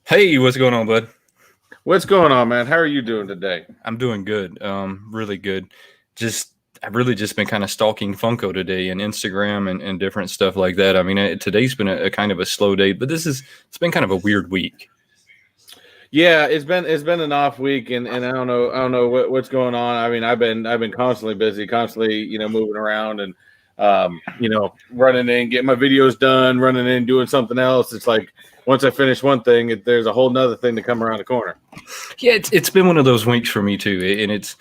Hey, what's going on, bud? What's going on, man? How are you doing today? I'm doing good. Really good. I've really just been kind of stalking Funko today and Instagram and different stuff like that. I mean, today's been a kind of a slow day, but it's been kind of a weird week. Yeah, it's been an off week, and I don't know what's going on. I mean, I've been constantly busy, constantly moving around and running in, getting my videos done, running in, doing something else. It's like once I finish one thing, there's a whole nother thing to come around the corner. Yeah, it's been one of those weeks for me too, and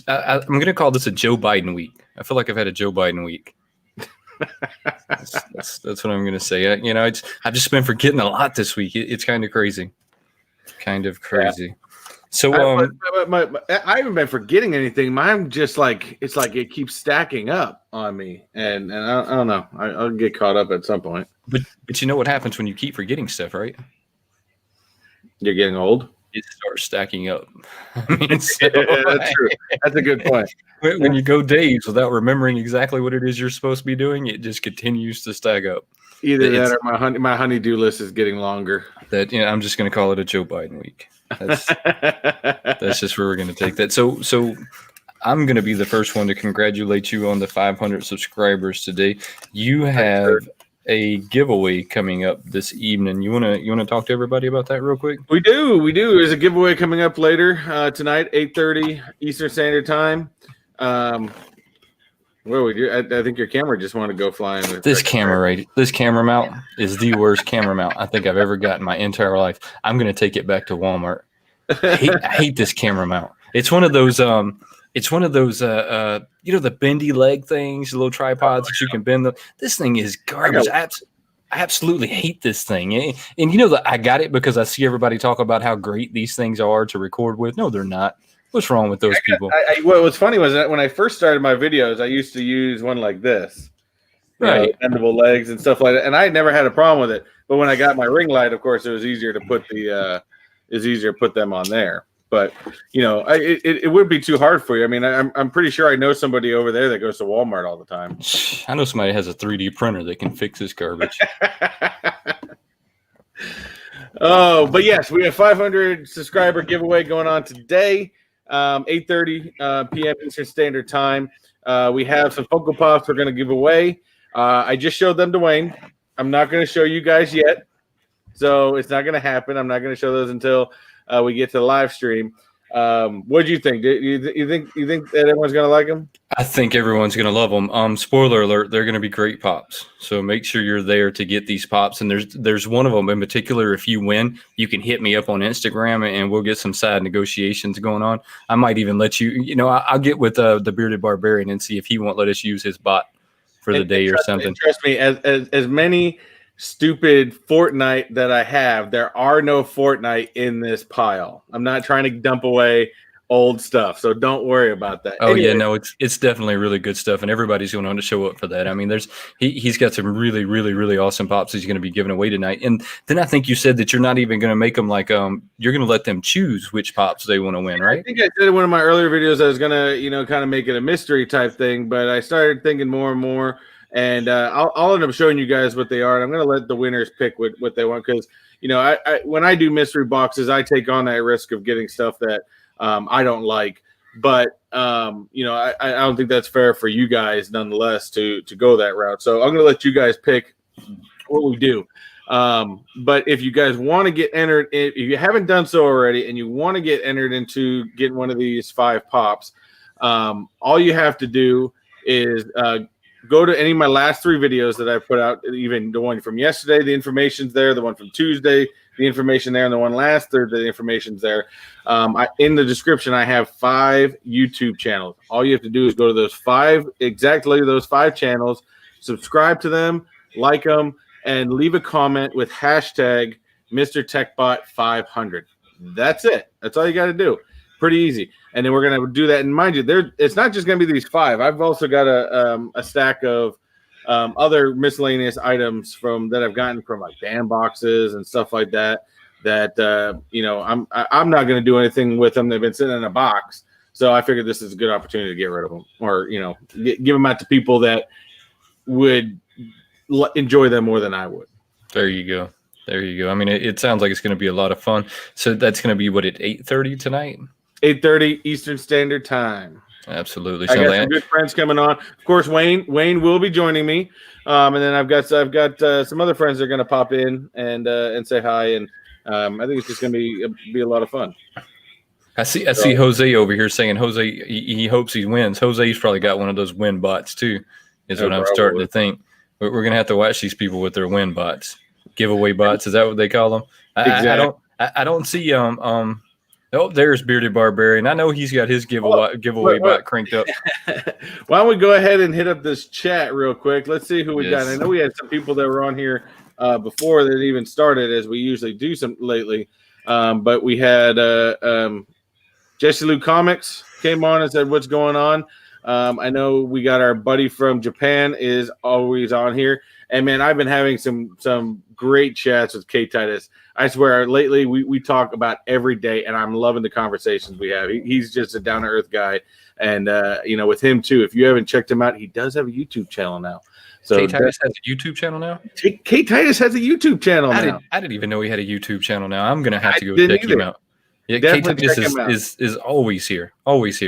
I'm gonna call this a Joe Biden week. I feel like I've had a Joe Biden week. That's what I'm gonna say. I've just been forgetting a lot this week. It's kind of crazy. Kind of crazy. Yeah. So I haven't been forgetting anything. Mine just like it's like it keeps stacking up on me, and I don't know. I'll get caught up at some point. but you know what happens when you keep forgetting stuff, right? You're getting old. It starts stacking up. I mean, That's true. That's a good point. When you go days without remembering exactly what it is you're supposed to be doing, it just continues to stack up. Either that or my honey-do list is getting longer. I'm just going to call it a Joe Biden week. That's just where we're going to take that. So I'm going to be the first one to congratulate you on the 500 subscribers today. You have a giveaway coming up this evening. You want to talk to everybody about that real quick? We do. There's a giveaway coming up later tonight, 8:30 Eastern Standard Time. What we do? I think your camera just wanted to go flying. This camera mount is the worst camera mount I think I've ever got in my entire life. I'm going to take it back to Walmart. I hate this camera mount. It's one of those the bendy leg things, the little tripods that you can bend. This thing is garbage. I absolutely hate this thing. And I got it because I see everybody talk about how great these things are to record with. No, they're not. What's wrong with those people? What was funny was that when I first started my videos, I used to use one like this, right? Bendable legs and stuff like that, and I never had a problem with it. But when I got my ring light, of course, it was easier to put them on there. But it would be too hard for you. I mean, I'm pretty sure I know somebody over there that goes to Walmart all the time. I know somebody has a 3D printer that can fix this garbage. Oh, but yes, we have 500 subscriber giveaway going on today. 8:30 p.m. Eastern Standard Time. We have some Funko Pops we're going to give away. I just showed them to Wayne. I'm not going to show you guys yet, so it's not going to happen. I'm not going to show those until we get to the live stream. What do you think? You think that everyone's going to like them? I think everyone's going to love them. Spoiler alert, they're going to be great pops. So make sure you're there to get these pops. And there's one of them in particular. If you win, you can hit me up on Instagram and we'll get some side negotiations going on. I might even let I'll get with the Bearded Barbarian and see if he won't let us use his bot for the day or something. Trust me, as many stupid Fortnite that I have, there are no Fortnite in this pile. I'm not trying to dump away old stuff, so don't worry about that. Oh anyway. Yeah, no, it's definitely really good stuff, and everybody's going to show up for that. I mean, he's got some really, really, really awesome pops he's going to be giving away tonight. And then I think you said that you're not even going to make them like you're going to let them choose which pops they want to win, right? I think I said in one of my earlier videos I was going to kind of make it a mystery type thing, but I started thinking more and more, and I'll end up showing you guys what they are. And I'm going to let the winners pick what they want, because I when I do mystery boxes, I take on that risk of getting stuff that I don't like, but I don't think that's fair for you guys nonetheless to go that route. So I'm going to let you guys pick what we do. But if you guys want to get entered, if you haven't done so already and you want to get entered into getting one of these 5 pops, all you have to do is go to any of my last 3 videos that I put out, even the one from yesterday, the information's there, the one from Tuesday, the information there, and the one last Thursday, the information's there. In the description, I have 5 YouTube channels. All you have to do is go to those 5 channels, subscribe to them, like them, and leave a comment with hashtag Mr. Techbot 500. That's it. That's all you got to do. Pretty easy. And then we're going to do that. And mind you, it's not just going to be these 5. I've also got a stack of other miscellaneous items that I've gotten from like band boxes and stuff like that. I'm not going to do anything with them. They've been sitting in a box, so I figured this is a good opportunity to get rid of them, or give them out to people that would enjoy them more than I would. There you go. There you go. I mean, it sounds like it's going to be a lot of fun. So that's going to be what, at 8:30 tonight? 8:30 Eastern Standard Time. Absolutely. I got some good friends coming on. Of course, Wayne will be joining me, and then I've got some other friends that are going to pop in and say hi, and I think it's just going to be a lot of fun. I see Jose over here saying Jose he hopes he wins. Jose's probably got one of those win bots too, is what I'm starting to think. We're going to have to watch these people with their win bots, giveaway bots. Is that what they call them? Exactly. I don't see oh, there's Bearded Barbarian. I know he's got his giveaway bot cranked up. Why don't we go ahead and hit up this chat real quick? Let's see who we got. I know we had some people that were on here before that even started, as we usually do some lately. But we had Jesse Lou Comics came on and said, "What's going on?" I know we got our buddy from Japan is always on here, and man, I've been having some great chats with K Titus. I swear, lately we talk about every day, and I'm loving the conversations we have. He's just a down to earth guy, and with him too. If you haven't checked him out, he does have a YouTube channel now. So K Titus has a YouTube channel now. K Titus has a YouTube channel now. I didn't even know he had a YouTube channel now. I'm gonna have to go check him out. Yeah, K Titus is always here, always.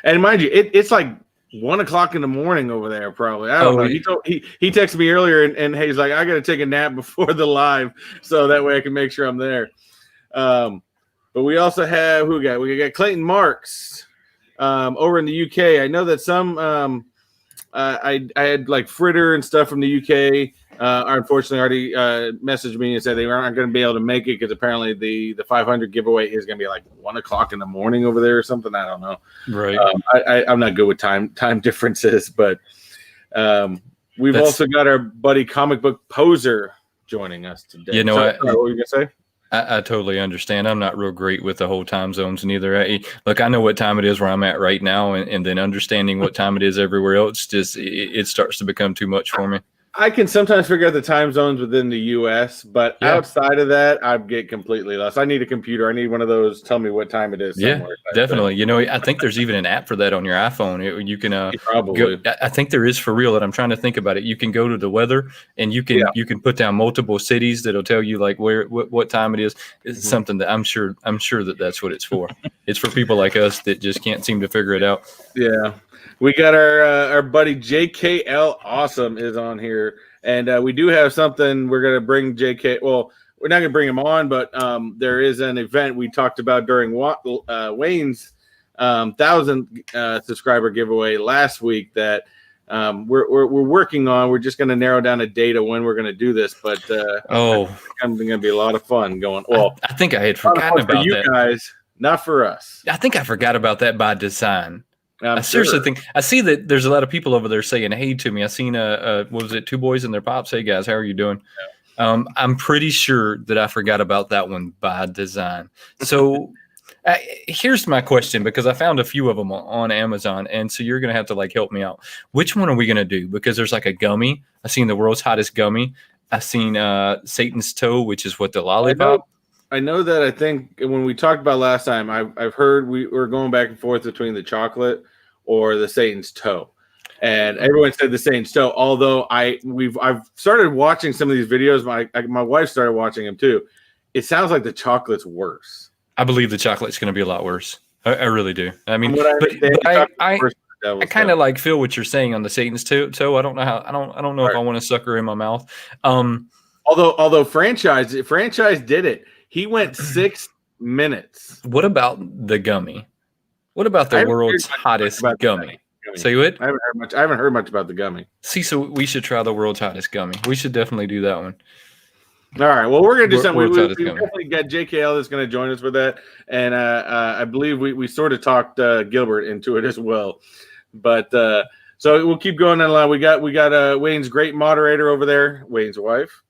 And mind you, it's like 1:00 in the morning over there. Probably, I don't know. He texted me earlier, and he's like, "I got to take a nap before the live, so that way I can make sure I'm there." But we also have we got Clayton Marks over in the UK. I know that some I had like Fritter and stuff from the UK. Unfortunately, already messaged me and said they aren't going to be able to make it because apparently the 500 giveaway is going to be like 1:00 in the morning over there or something. I don't know. Right. I'm not good with time differences, but we've also got our buddy Comic Book Poser joining us today. What were you gonna say? I totally understand. I'm not real great with the whole time zones neither. Look, I know what time it is where I'm at right now, and then understanding what time it is everywhere else, just it starts to become too much for me. I can sometimes figure out the time zones within the U.S., but outside of that, I get completely lost. I need a computer. I need one of those. Tell me what time it is. Yeah, definitely. I think there's even an app for that on your iPhone. You can probably. I think there is for real. That I'm trying to think about it. You can go to the weather and you can put down multiple cities that'll tell you like what time it is. It's something that I'm sure that's what it's for. It's for people like us that just can't seem to figure it out. Yeah. We got our buddy JKL Awesome is on here, and we do have something we're going to bring JK. Well, we're not going to bring him on, but there is an event we talked about during Wayne's 1,000 subscriber giveaway last week that we're working on. We're just going to narrow down a date of when we're going to do this, but it's going to be a lot of fun going. Well, I think I had forgotten about you guys, not for us. I think I forgot about that by design. I seriously think I see that there's a lot of people over there saying hey to me. I seen what was it, two boys and their pops. Hey guys, how are you doing? Yeah. I'm pretty sure that I forgot about that one by design. So here's my question, because I found a few of them on Amazon, and so you're gonna have to like help me out. Which one are we gonna do? Because there's like a gummy. I seen the world's hottest gummy. I seen Satan's toe, which is what the lollipop. I know that. I think when we talked about last time, I've heard we were going back and forth between the chocolate or the Satan's toe, and everyone said the Satan's toe. Although I've started watching some of these videos. My wife started watching them too. It sounds like the chocolate's worse. I believe the chocolate's going to be a lot worse. I really do. I mean, I kind of like feel what you're saying on the Satan's toe. I don't know how. I don't know if I want to sucker in my mouth. Although franchise did it. He went 6 minutes. What about the gummy? What about the world's hottest gummy? Say what? I haven't heard much about the gummy. See, so we should try the world's hottest gummy. We should definitely do that one. All right. Well, we're gonna do something. We definitely got JKL that's gonna join us with that, and I believe we sort of talked Gilbert into it as well. But so we'll keep going on. We got Wayne's great moderator over there. Wayne's wife.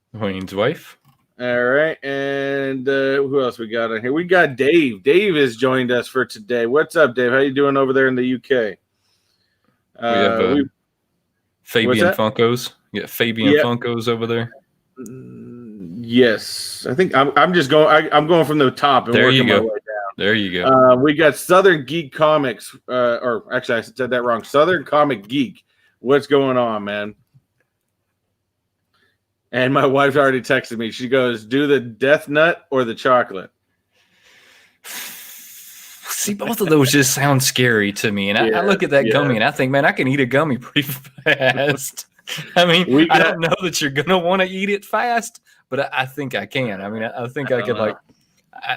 All right, and who else we got on here? We got Dave. Dave has joined us for today. What's up, Dave? How you doing over there in the UK? We have Fabian Funkos. You got Fabian Funkos over there. Yes, I think I'm just going. I'm going from the top and working my way down. There you go. We got Southern Geek Comics, or actually I said that wrong. Southern Comic Geek. What's going on, man? And my wife's already texted me. She goes, "Do the death nut or the chocolate?" See, both of those just sound scary to me. And I look at that gummy and I think, man, I can eat a gummy pretty fast. I mean, I don't know that you're going to want to eat it fast, but I think I can. I mean, I think I could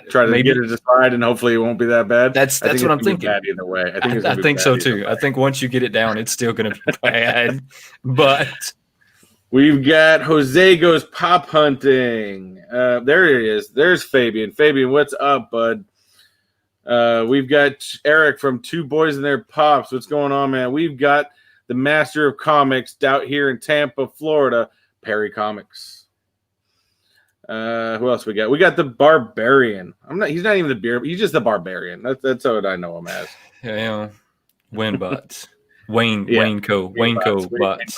try to get it aside, and hopefully it won't be that bad. That's what I'm thinking. Bad either way. I think so too. I think once you get it down, it's still going to be bad. But we've got Jose goes pop hunting. There he is. There's Fabian. Fabian, what's up, bud? We've got Eric from Two Boys and Their Pops. What's going on, man? We've got the master of comics out here in Tampa, Florida, Perry Comics. Who else we got? We got the Barbarian. He's not even the beer. He's just the Barbarian. That's what I know him as. Yeah, WayneBots. WayneKo Bots.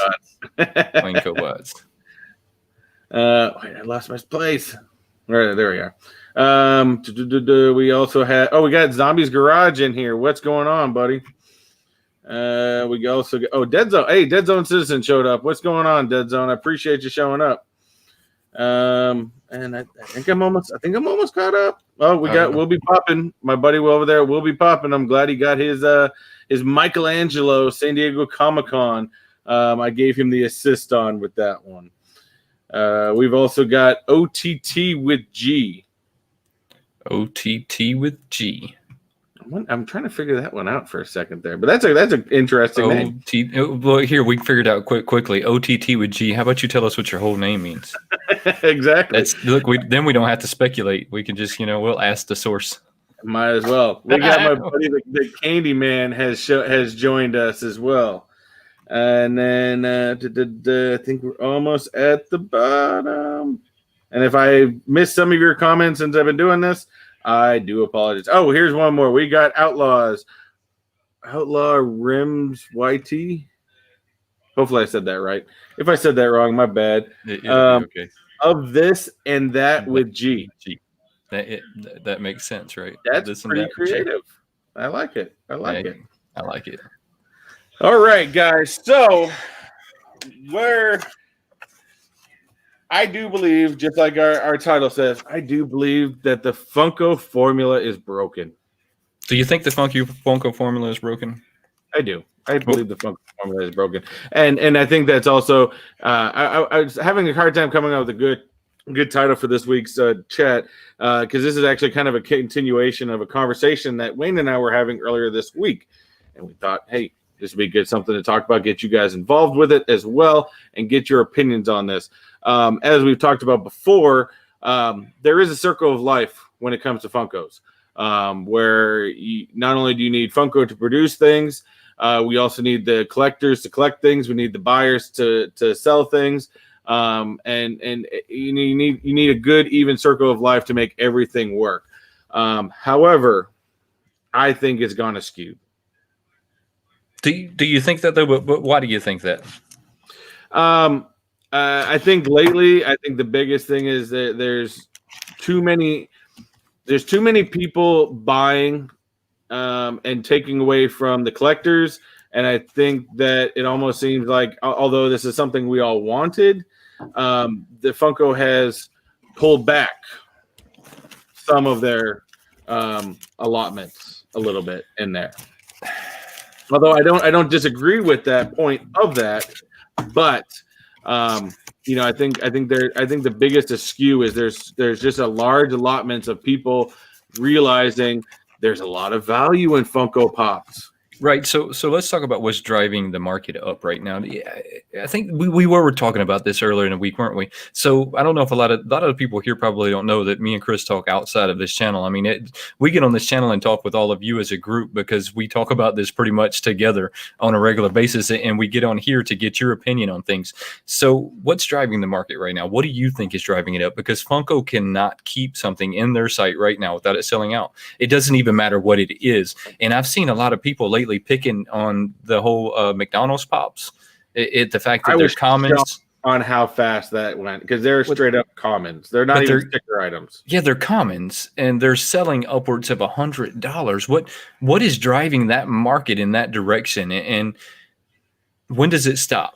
WayneKo Bots. Wait, I lost my place. Right, there we are. We also had. Oh, we got Zombies Garage in here. What's going on, buddy? We also got, Dead Zone. Hey, Dead Zone Citizen showed up. What's going on, Dead Zone? I appreciate you showing up. And I think I'm almost caught up. Oh, we'll be popping. My buddy over there will be popping. I'm glad he got his Michelangelo San Diego Comic-Con. I gave him the assist on with that one. We've also got OTT with G. OTT with G. I'm trying to figure that one out for a second there, but that's an interesting name. Well, here we figured out quickly. OTT with G. How about you tell us what your whole name means? Exactly. Then we don't have to speculate. We can just we'll ask the source. Might as well. We got my buddy the Candyman has joined us as well, and then I think we're almost at the bottom. And if I missed some of your comments since I've been doing this, I do apologize. Oh, here's one more. We got Outlaw Rims YT. Hopefully I said that right. If I said that wrong, my bad. Okay. Of this and that with G. That makes sense, right? That's pretty creative. I like it. I like it. All right, guys. So I do believe, just like our title says, I do believe that the Funko formula is broken. Do you think the Funko formula is broken? I do. I believe the Funko formula is broken, and I think that's also. I was having a hard time coming up with a good title for this week's chat because this is actually kind of a continuation of a conversation that Wayne and I were having earlier this week, and we thought, hey, this would be good something to talk about, get you guys involved with it as well, and get your opinions on this. As we've talked about before, there is a circle of life when it comes to Funkos, where not only do you need Funko to produce things, we also need the collectors to collect things. We need the buyers to sell things, and you need a good even circle of life to make everything work. However, I think it's gone askew. Do you think that though? But why do you think that? I think lately, the biggest thing is that there's too many people buying and taking away from the collectors. And I think that it almost seems like, although this is something we all wanted, the Funko has pulled back some of their allotments a little bit in there. Although I don't disagree with that point of that, but I think the biggest askew is there's just a large allotments of people realizing there's a lot of value in Funko Pops. Right. So let's talk about what's driving the market up right now. I think we were talking about this earlier in the week, weren't we? So I don't know if a lot of the people here probably don't know that me and Chris talk outside of this channel. I mean, we get on this channel and talk with all of you as a group because we talk about this pretty much together on a regular basis, and we get on here to get your opinion on things. So what's driving the market right now? What do you think is driving it up? Because Funko cannot keep something in their site right now without it selling out. It doesn't even matter what it is. And I've seen a lot of people lately picking on the whole McDonald's pops. The fact that there's commons on how fast that went, because they're straight up commons. They're not even sticker items. Yeah, they're commons, and they're selling upwards of $100. What is driving that market in that direction, and when does it stop?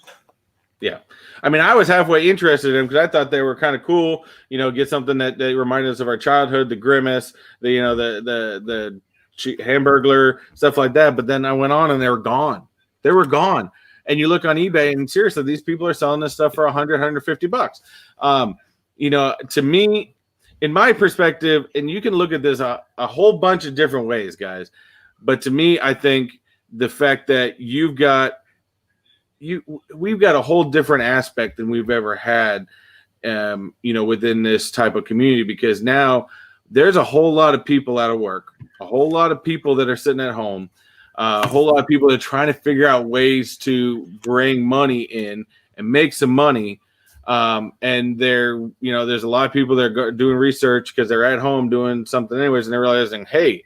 Yeah, I mean, I was halfway interested in them because I thought they were kind of cool. You know, get something that reminded us of our childhood, the Grimace, the Hamburglar, stuff like that. But then I went on and they were gone. They were gone. And you look on eBay and seriously, these people are selling this stuff for 100, 150 bucks. You know, to me, in my perspective, and you can look at this a whole bunch of different ways, guys. But to me, I think the fact that we've got a whole different aspect than we've ever had, you know, within this type of community, because now there's a whole lot of people out of work, a whole lot of people that are sitting at home, a whole lot of people that are trying to figure out ways to bring money in and make some money. And you know, there's a lot of people that are doing research because they're at home doing something anyways, and they're realizing, hey,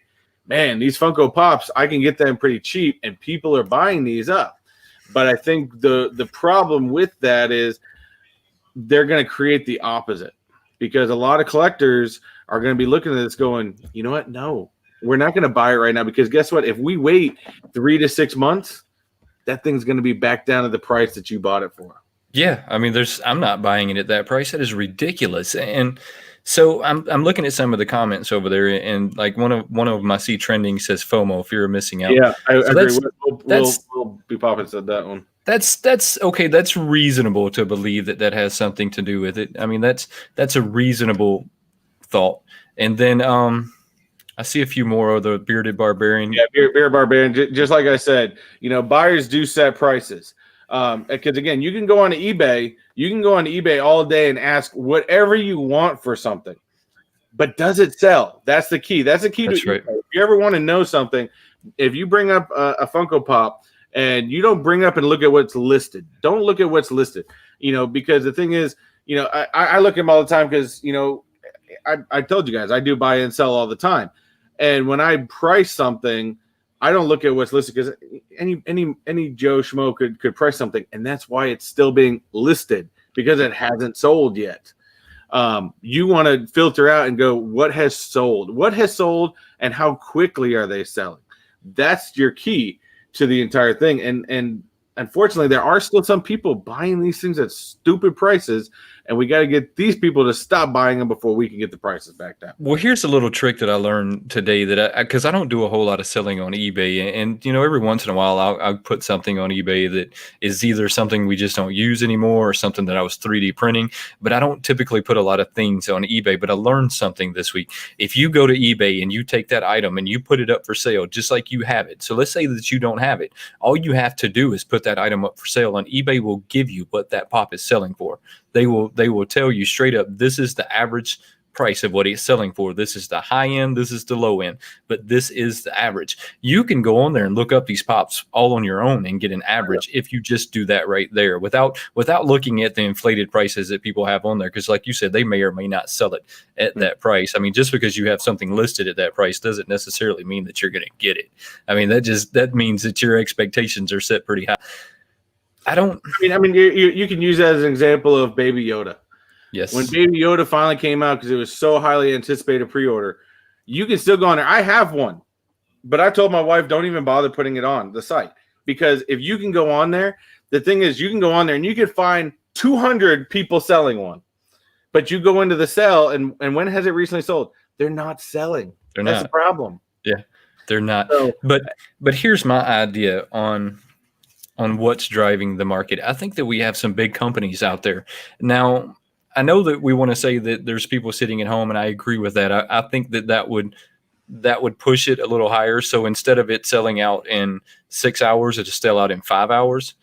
man, these Funko Pops, I can get them pretty cheap, and people are buying these up. But I think the problem with that is they're going to create the opposite, because a lot of collectors are going to be looking at this going, you know what? No, we're not going to buy it right now, because guess what? If we wait 3 to 6 months, that thing's going to be back down to the price that you bought it for. Yeah, I mean, I'm not buying it at that price. That is ridiculous. And so I'm looking at some of the comments over there, and like one of them I see trending says FOMO, fear of missing out. Yeah, I agree. We'll be popping said that one. That's okay. That's reasonable to believe that has something to do with it. I mean, that's a reasonable thought. And then I see a few more of the bearded barbarian. Yeah, bearded barbarian. Just like I said, you know, buyers do set prices. Because again, you can go on to eBay. You can go on to eBay all day and ask whatever you want for something, but does it sell? That's the key. That's the key to right. eBay. If you ever want to know something, if you bring up a Funko Pop and you don't bring up and look at what's listed, don't look at what's listed. You know, because the thing is, you know, I look at them all the time because, you know, I told you guys I do buy and sell all the time, and when I price something, I don't look at what's listed, because any Joe Schmo could price something, and that's why it's still being listed, because it hasn't sold yet. You want to filter out and go, what has sold, and how quickly are they selling? That's your key to the entire thing. And unfortunately, there are still some people buying these things at stupid prices, and we got to get these people to stop buying them before we can get the prices back down. Well, here's a little trick that I learned today, that because I don't do a whole lot of selling on eBay, and you know, every once in a while I'll put something on eBay that is either something we just don't use anymore or something that I was 3D printing, but I don't typically put a lot of things on eBay. But I learned something this week. If you go to eBay and you take that item and you put it up for sale just like you have it, so let's say that you don't have it, all you have to do is put that item up for sale, and eBay will give you what that pop is selling for. They will tell you straight up, this is the average price of what it's selling for. This is the high end, this is the low end, but this is the average. You can go on there and look up these pops all on your own and get an average if you just do that right there, without looking at the inflated prices that people have on there, because like you said, they may or may not sell it at that price. I mean, just because you have something listed at that price doesn't necessarily mean that you're going to get it. I mean, that means that your expectations are set pretty high. I mean, you can use that as an example of Baby Yoda. Yes. When Baby Yoda finally came out, because it was so highly anticipated pre-order, you can still go on there. I have one, but I told my wife, don't even bother putting it on the site, because if you can go on there, the thing is, you can go on there and you can find 200 people selling one, but you go into the sale, and when has it recently sold? They're not selling. That's the problem. Yeah, they're not. So, but here's my idea on what's driving the market. I think that we have some big companies out there. Now, I know that we want to say that there's people sitting at home, and I agree with that. I think that would push it a little higher. So instead of it selling out in 6 hours, it'll sell out in 5 hours.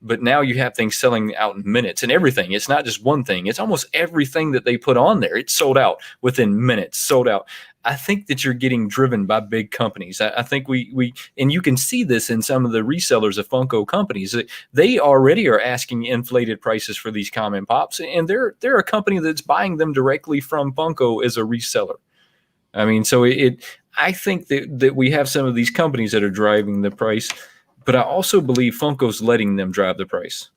But now you have things selling out in minutes, and everything. It's not just one thing. It's almost everything that they put on there. It's sold out within minutes, sold out. I think that you're getting driven by big companies. I think we and you can see this in some of the resellers of Funko companies. They already are asking inflated prices for these common pops, and they're a company that's buying them directly from Funko as a reseller. I mean, so I think that we have some of these companies that are driving the price, but I also believe Funko's letting them drive the price.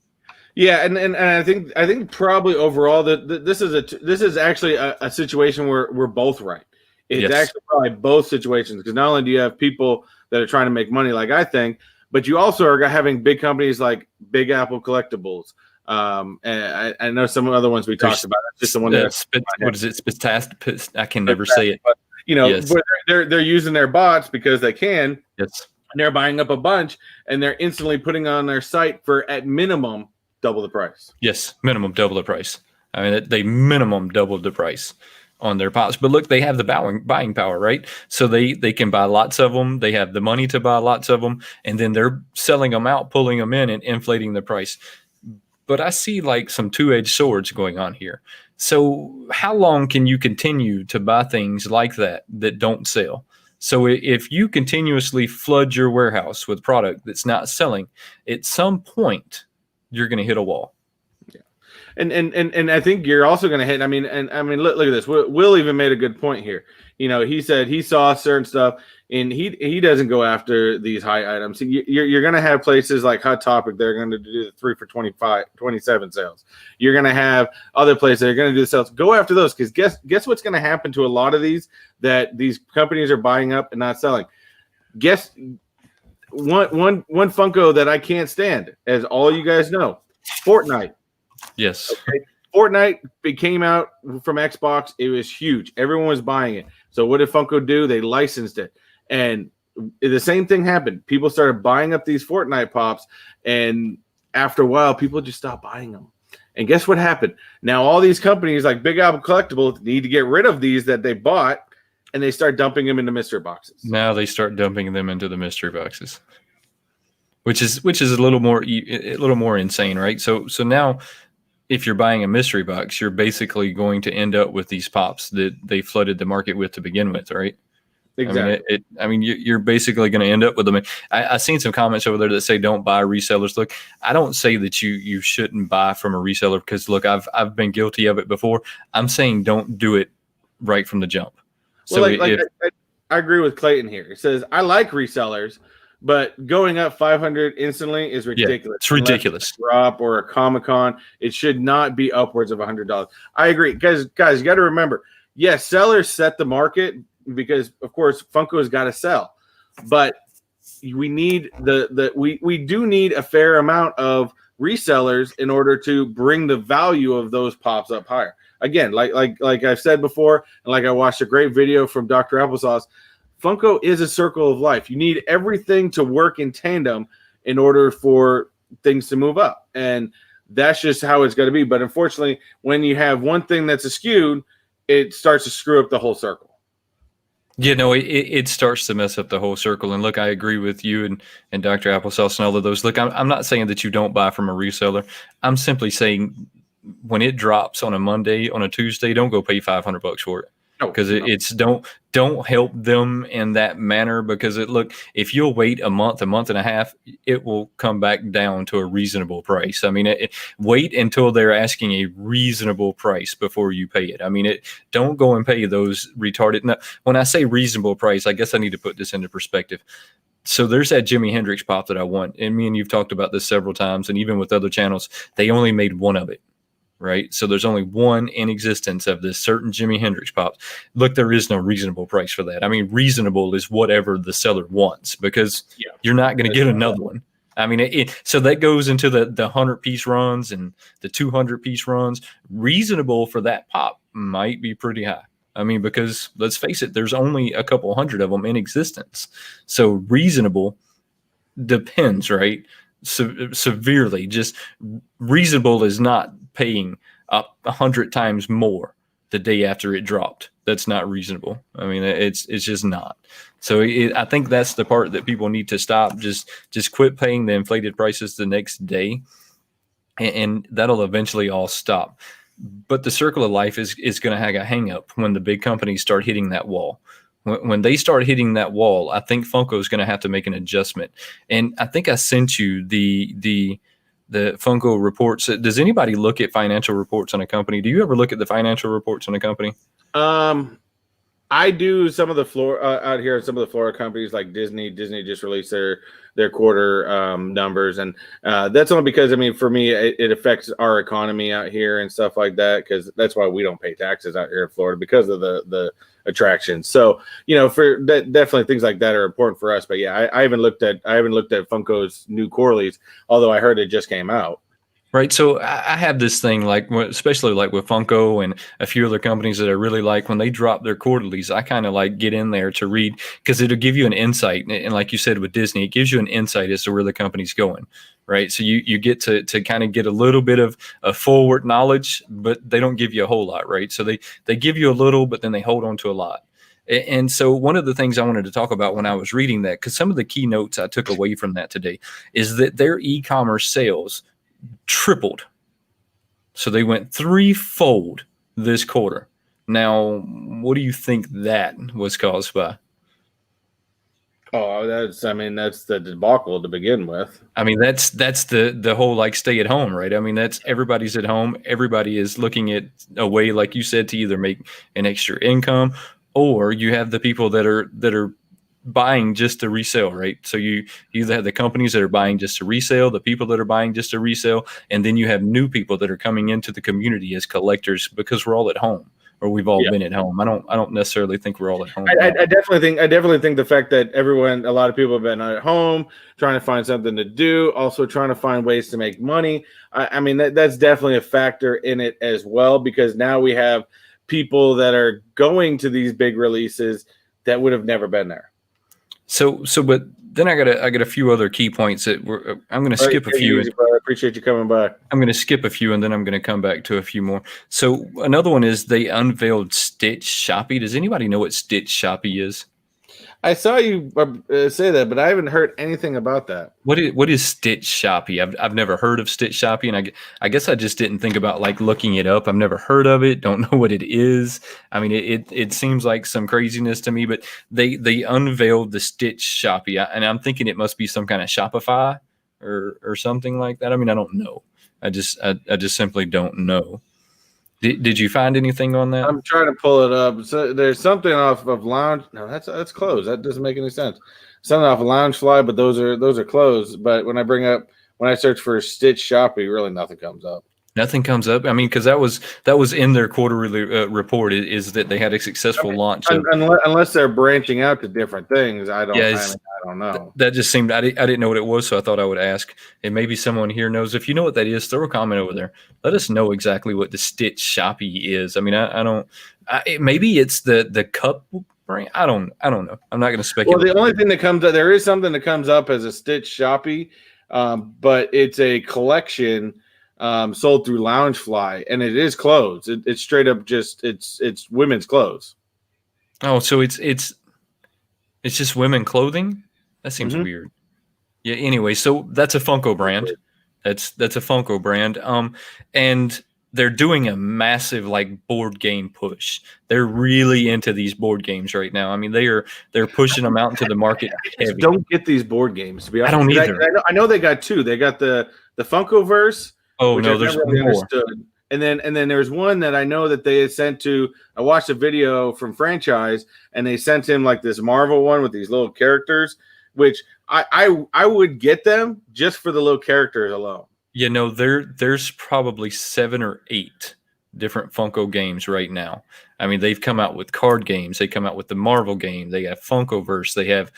Yeah, and I think probably overall that this is actually a situation where we're both right. It's actually probably both situations, because not only do you have people that are trying to make money, like I think, but you also are having big companies like Big Apple Collectibles, And I know some other ones we talked about. It's just the one that what is it? Spitast? I can never say it. But, you know, yes. but they're using their bots because they can. Yes. And they're buying up a bunch, and they're instantly putting on their site for at minimum double the price. Yes, minimum double the price. I mean, they minimum doubled the price on their pops. But look, they have the buying power, right? So they can buy lots of them. They have the money to buy lots of them, and then they're selling them out, pulling them in, and inflating the price. But I see like some two-edged swords going on here. So how long can you continue to buy things like that don't sell? So if you continuously flood your warehouse with product that's not selling, at some point you're going to hit a wall. Yeah, and I think you're also going to hit. I mean, look at this. Will even made a good point here. You know, he said he saw certain stuff, and he doesn't go after these high items. You're going to have places like Hot Topic. They're going to do the 3 for 25, 27 sales. You're going to have other places that are going to do the sales. Go after those, because guess what's going to happen to a lot of these that these companies are buying up and not selling. Guess one Funko that I can't stand, as all you guys know, Fortnite. Yes. Okay. Fortnite came out from Xbox. It was huge. Everyone was buying it. So what did Funko do? They licensed it. And the same thing happened. People started buying up these Fortnite pops. And after a while, people just stopped buying them. And guess what happened? Now all these companies like Big Apple Collectibles need to get rid of these that they bought. And they start dumping them into mystery boxes. Now they start dumping them into the mystery boxes, which is a little more insane, right? So now, if you're buying a mystery box, you're basically going to end up with these pops that they flooded the market with to begin with, right? Exactly. I mean, you're basically going to end up with them. I've seen some comments over there that say don't buy resellers. Look, I don't say that you shouldn't buy from a reseller, because look, I've been guilty of it before. I'm saying don't do it right from the jump. So I agree with Clayton here. It says, I like resellers, but going up 500 instantly is ridiculous. Yeah, it's ridiculous. Drop or a Comic-Con, it should not be upwards of $100. I agree. Guys, you got to remember, yes, sellers set the market because, of course, Funko's got to sell. But we need we do need a fair amount of resellers in order to bring the value of those pops up higher. Again, like I've said before, and like I watched a great video from Dr. Applesauce, Funko is a circle of life. You need everything to work in tandem in order for things to move up. And that's just how it's going to be. But unfortunately, when you have one thing that's askewed, it starts to screw up the whole circle. Yeah, no, it starts to mess up the whole circle. And look, I agree with you and Dr. Applesauce and all of those. Look, I'm not saying that you don't buy from a reseller. I'm simply saying when it drops on a Monday, on a Tuesday, don't go pay $500 for it. Because it's don't help them in that manner, because look, if you'll wait a month and a half, it will come back down to a reasonable price. I mean, wait until they're asking a reasonable price before you pay it. I mean, don't go and pay those retarded. Now, when I say reasonable price, I guess I need to put this into perspective. So there's that Jimi Hendrix pop that I want, and me and you've talked about this several times, and even with other channels, they only made one of it. Right. So there's only one in existence of this certain Jimi Hendrix pops. Look, there is no reasonable price for that. I mean, reasonable is whatever the seller wants, because you're not going to get another one. I mean, so that goes into the 100-piece runs and the 200-piece runs. Reasonable for that pop might be pretty high. I mean, because let's face it, there's only a couple hundred of them in existence. So reasonable depends, right? Severely. Just reasonable is not paying up 100 times more the day after it dropped. That's not reasonable. I mean, it's just not. So I think that's the part that people need to stop. Just quit paying the inflated prices the next day, and that'll eventually all stop. But the circle of life is going to have a hang up when the big companies start hitting that wall. When they start hitting that wall, I think Funko is going to have to make an adjustment. And I think I sent you the Funko reports. Does anybody look at financial reports on a company? Do you ever look at the financial reports on a company? I do. Some of the floor out here, some of the Florida companies like Disney just released their quarter numbers, and that's only because, I mean, for me, it affects our economy out here and stuff like that, because that's why we don't pay taxes out here in Florida, because of the attractions. So, you know, for that, definitely things like that are important for us. But yeah, I haven't looked at Funko's new quarterlies, although I heard it just came out. Right. So I have this thing like, especially like with Funko and a few other companies that I really like, when they drop their quarterlies, I kind of like get in there to read because it'll give you an insight. And like you said with Disney, it gives you an insight as to where the company's going. Right. So you get to kind of get a little bit of a forward knowledge, but they don't give you a whole lot. Right. So they give you a little, but then they hold on to a lot. And so one of the things I wanted to talk about when I was reading that, because some of the key notes I took away from that today is that their e-commerce sales tripled. So they went threefold this quarter. Now, what do you think that was caused by? Oh, that's the debacle to begin with. I mean, that's the whole like stay at home, right? I mean, that's everybody's at home. Everybody is looking at a way, like you said, to either make an extra income, or you have the people that are buying just to resell, right? So you either have the companies that are buying just to resell, the people that are buying just to resell, and then you have new people that are coming into the community as collectors because we're all at home, or we've all been at home. I don't necessarily think we're all at home. I definitely think the fact that a lot of people have been at home trying to find something to do, also trying to find ways to make money. I mean, that's definitely a factor in it as well, because now we have people that are going to these big releases that would have never been there. So, but then I got a few other key points that I'm going to skip a few. Easy, I appreciate you coming by. I'm going to skip a few, and then I'm going to come back to a few more. So another one is they unveiled Stitch Shoppy. Does anybody know what Stitch Shoppy is? I saw you say that, but I haven't heard anything about that. What is Stitch Shoppy? I've never heard of Stitch Shoppy, and I guess I just didn't think about like looking it up. I've never heard of it. Don't know what it is. I mean, it seems like some craziness to me. But they unveiled the Stitch Shoppy, and I'm thinking it must be some kind of Shopify or something like that. I mean, I don't know. I just simply don't know. Did you find anything on that? I'm trying to pull it up. So there's something off of Lounge. No, that's closed. That doesn't make any sense. Something off of Loungefly, but those are closed. But when I search for Stitch Shoppy, really nothing comes up. Nothing comes up. I mean, because that was in their quarterly report is that they had a successful launch. Unless they're branching out to different things, I don't know. That just seemed I didn't know what it was, so I thought I would ask. And maybe someone here knows. If you know what that is, throw a comment over there. Let us know exactly what the Stitch Shoppy is. I mean, I don't. Maybe it's the cup brand. I don't know. I'm not going to speculate. Well, the only thing that comes up, there is something that comes up as a Stitch Shoppy, but it's a collection. Sold through Loungefly, and it is clothes. It's straight up just it's women's clothes. Oh, so it's just women clothing? That seems weird. Yeah. Anyway, so that's a Funko brand. That's a Funko brand. And they're doing a massive like board game push. They're really into these board games right now. I mean, they're pushing them out into the market. I don't get these board games, to be honest. I don't either. I know they got two. They got the Funkoverse. Oh no, there's really more. And then there's one that I know that they had sent to. I watched a video from Franchise, and they sent him like this Marvel one with these little characters, which I would get them just for the little characters alone. You know, there's probably 7 or 8 different Funko games right now. I mean, they've come out with card games. They come out with the Marvel game. They have Funkoverse. They have.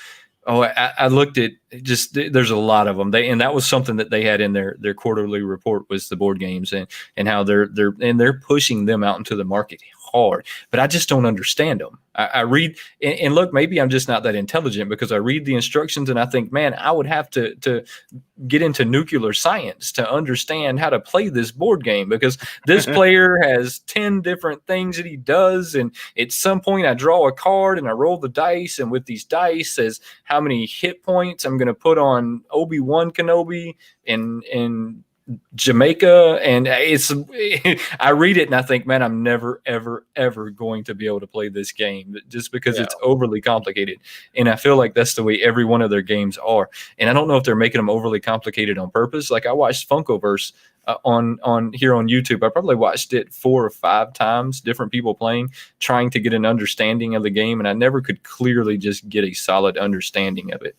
Oh, I looked at just there's a lot of them. And that was something that they had in their quarterly report was the board games and how they're pushing them out into the market hard. But I just don't understand them. I read and look, maybe I'm just not that intelligent because I read the instructions and I think, man, I would have to get into nuclear science to understand how to play this board game because this player has 10 different things that he does. And at some point I draw a card and I roll the dice. And with these dice says how many hit points I'm going to put on Obi-Wan Kenobi and Jamaica, and I read it and I think, man, I'm never, ever, ever going to be able to play this game just because it's overly complicated. And I feel like that's the way every one of their games are. And I don't know if they're making them overly complicated on purpose. Like I watched Funkoverse on here on YouTube. I probably watched it 4 or 5 times, different people playing, trying to get an understanding of the game. And I never could clearly just get a solid understanding of it.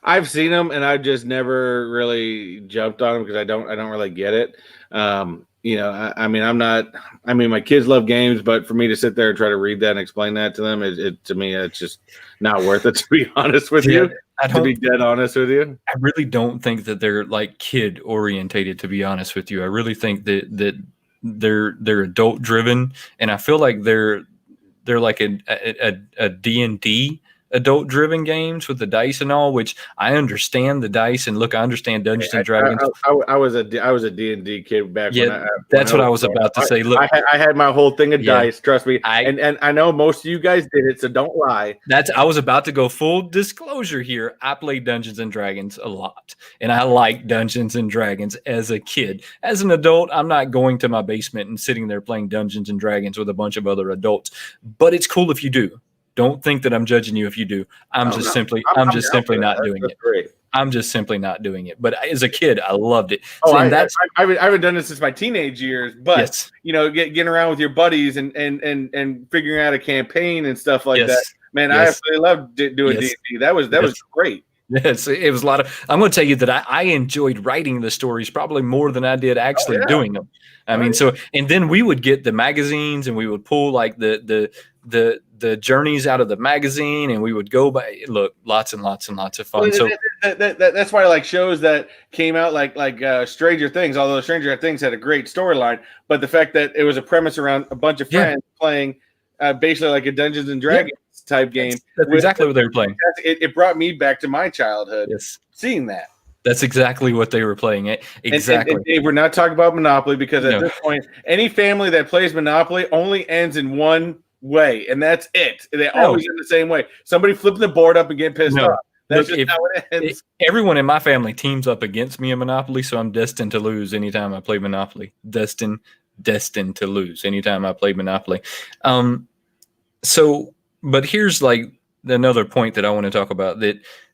I've seen them and I've just never really jumped on them because I don't really get it. I mean, I'm not. I mean, my kids love games, but for me to sit there and try to read that and explain that to them, to me, it's just not worth it. To be honest with you, to be dead honest with you, I really don't think that they're like kid orientated. To be honest with you, I really think that they're adult driven, and I feel like they're like a D&D adult driven games with the dice and all, which I understand the dice, and look, I understand Dungeons and Dragons. I was a D&D kid back when that's what I was about to say. Look, I had my whole thing of dice, trust me, and I know most of you guys did it, so don't lie. I was about to go full disclosure here. I played Dungeons and Dragons a lot, and I liked Dungeons and Dragons as a kid. As an adult, I'm not going to my basement and sitting there playing Dungeons and Dragons with a bunch of other adults, but it's cool if you do. Don't think that I'm judging you if you do. I'm just simply not doing it. Great. I'm just simply not doing it. But as a kid, I loved it. Oh, I haven't done it since my teenage years. But getting around with your buddies and figuring out a campaign and stuff like that. Man, I absolutely loved doing D&D. That was great. Yes, it was a lot of. I'm going to tell you that I enjoyed writing the stories probably more than I did actually doing them. I mean, and then we would get the magazines and we would pull like the journeys out of the magazine, and we would go by. Look, lots and lots and lots of fun. So that's why like shows that came out like Stranger Things, although Stranger Things had a great storyline, but the fact that it was a premise around a bunch of friends playing basically like a Dungeons and Dragons type game. That's exactly what they were playing. It brought me back to my childhood. Yes, seeing that. That's exactly what they were playing. Exactly. And Dave, we're not talking about Monopoly because at this point, any family that plays Monopoly only ends in one way, and that's it. They always end the same way. Somebody flipping the board up and getting pissed off. That's just how it ends. Everyone in my family teams up against me in Monopoly, so I'm destined to lose anytime I play Monopoly. Destined to lose anytime I play Monopoly. But here's like another point that I want to talk about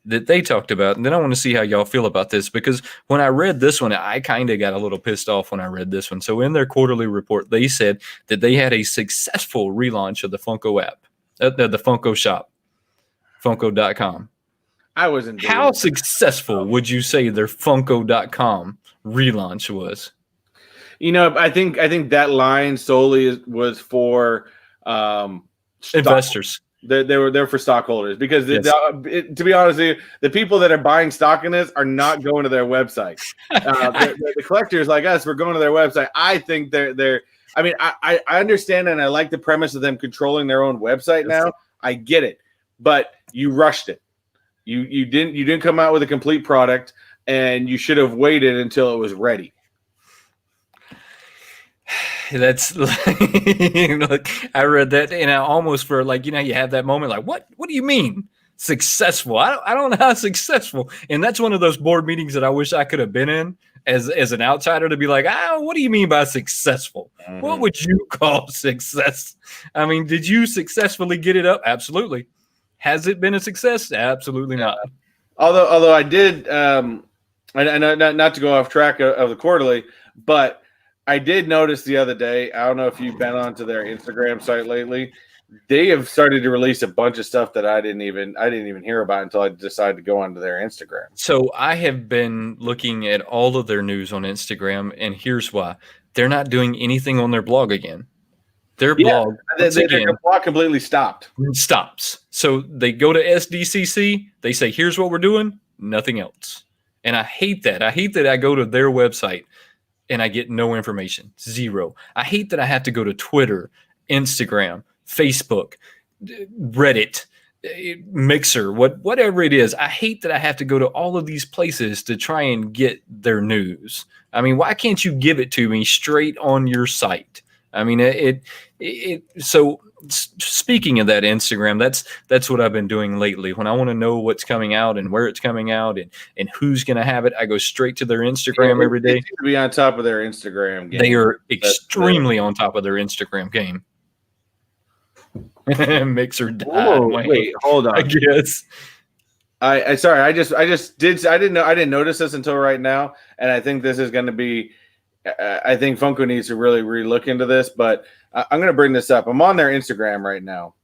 that they talked about, and then I want to see how y'all feel about this, because when I read this one, I kind of got a little pissed off when I read this one. So in their quarterly report, they said that they had a successful relaunch of the Funko app, the Funko shop, Funko.com. I wasn't. How successful would you say their Funko.com relaunch was? I think that line solely was for investors. They were there for stockholders because to be honest with you, the people that are buying stock in this are not going to their website. The collectors like us, we're going to their website. I think they're. I mean, I understand and I like the premise of them controlling their own website now. I get it, but you rushed it. You didn't come out with a complete product, and you should have waited until it was ready. That's like, I read that and I almost for like, you have that moment like, what do you mean successful? I don't know how successful. And that's one of those board meetings that I wish I could have been in as an outsider to be like, what do you mean by successful? Mm-hmm. What would you call success? I mean, did you successfully get it up? Absolutely. Has it been a success? Absolutely not. Although I did, I know not to go off track of the quarterly, but I did notice the other day, I don't know if you've been onto their Instagram site lately. They have started to release a bunch of stuff that I didn't even hear about until I decided to go onto their Instagram. So I have been looking at all of their news on Instagram, and here's why. They're not doing anything on their blog again. Their blog, their blog completely stopped. Stops. So they go to SDCC, they say, here's what we're doing, nothing else. And I hate that. I hate that I go to their website and I get no information, zero. I hate that I have to go to Twitter, Instagram, Facebook, Reddit, Mixer, whatever it is. I hate that I have to go to all of these places to try and get their news. I mean, why can't you give it to me straight on your site? I mean, so speaking of that Instagram, that's what I've been doing lately. When I want to know what's coming out and where it's coming out and who's going to have it, I go straight to their Instagram every day. They seem to be on top of their Instagram game. They are extremely on top of their Instagram game. Mixer died. Whoa, wait, hold on. I guess. I sorry. I didn't notice this until right now, and I think this is going to be. I think Funko needs to really relook into this, but I'm going to bring this up. I'm on their Instagram right now,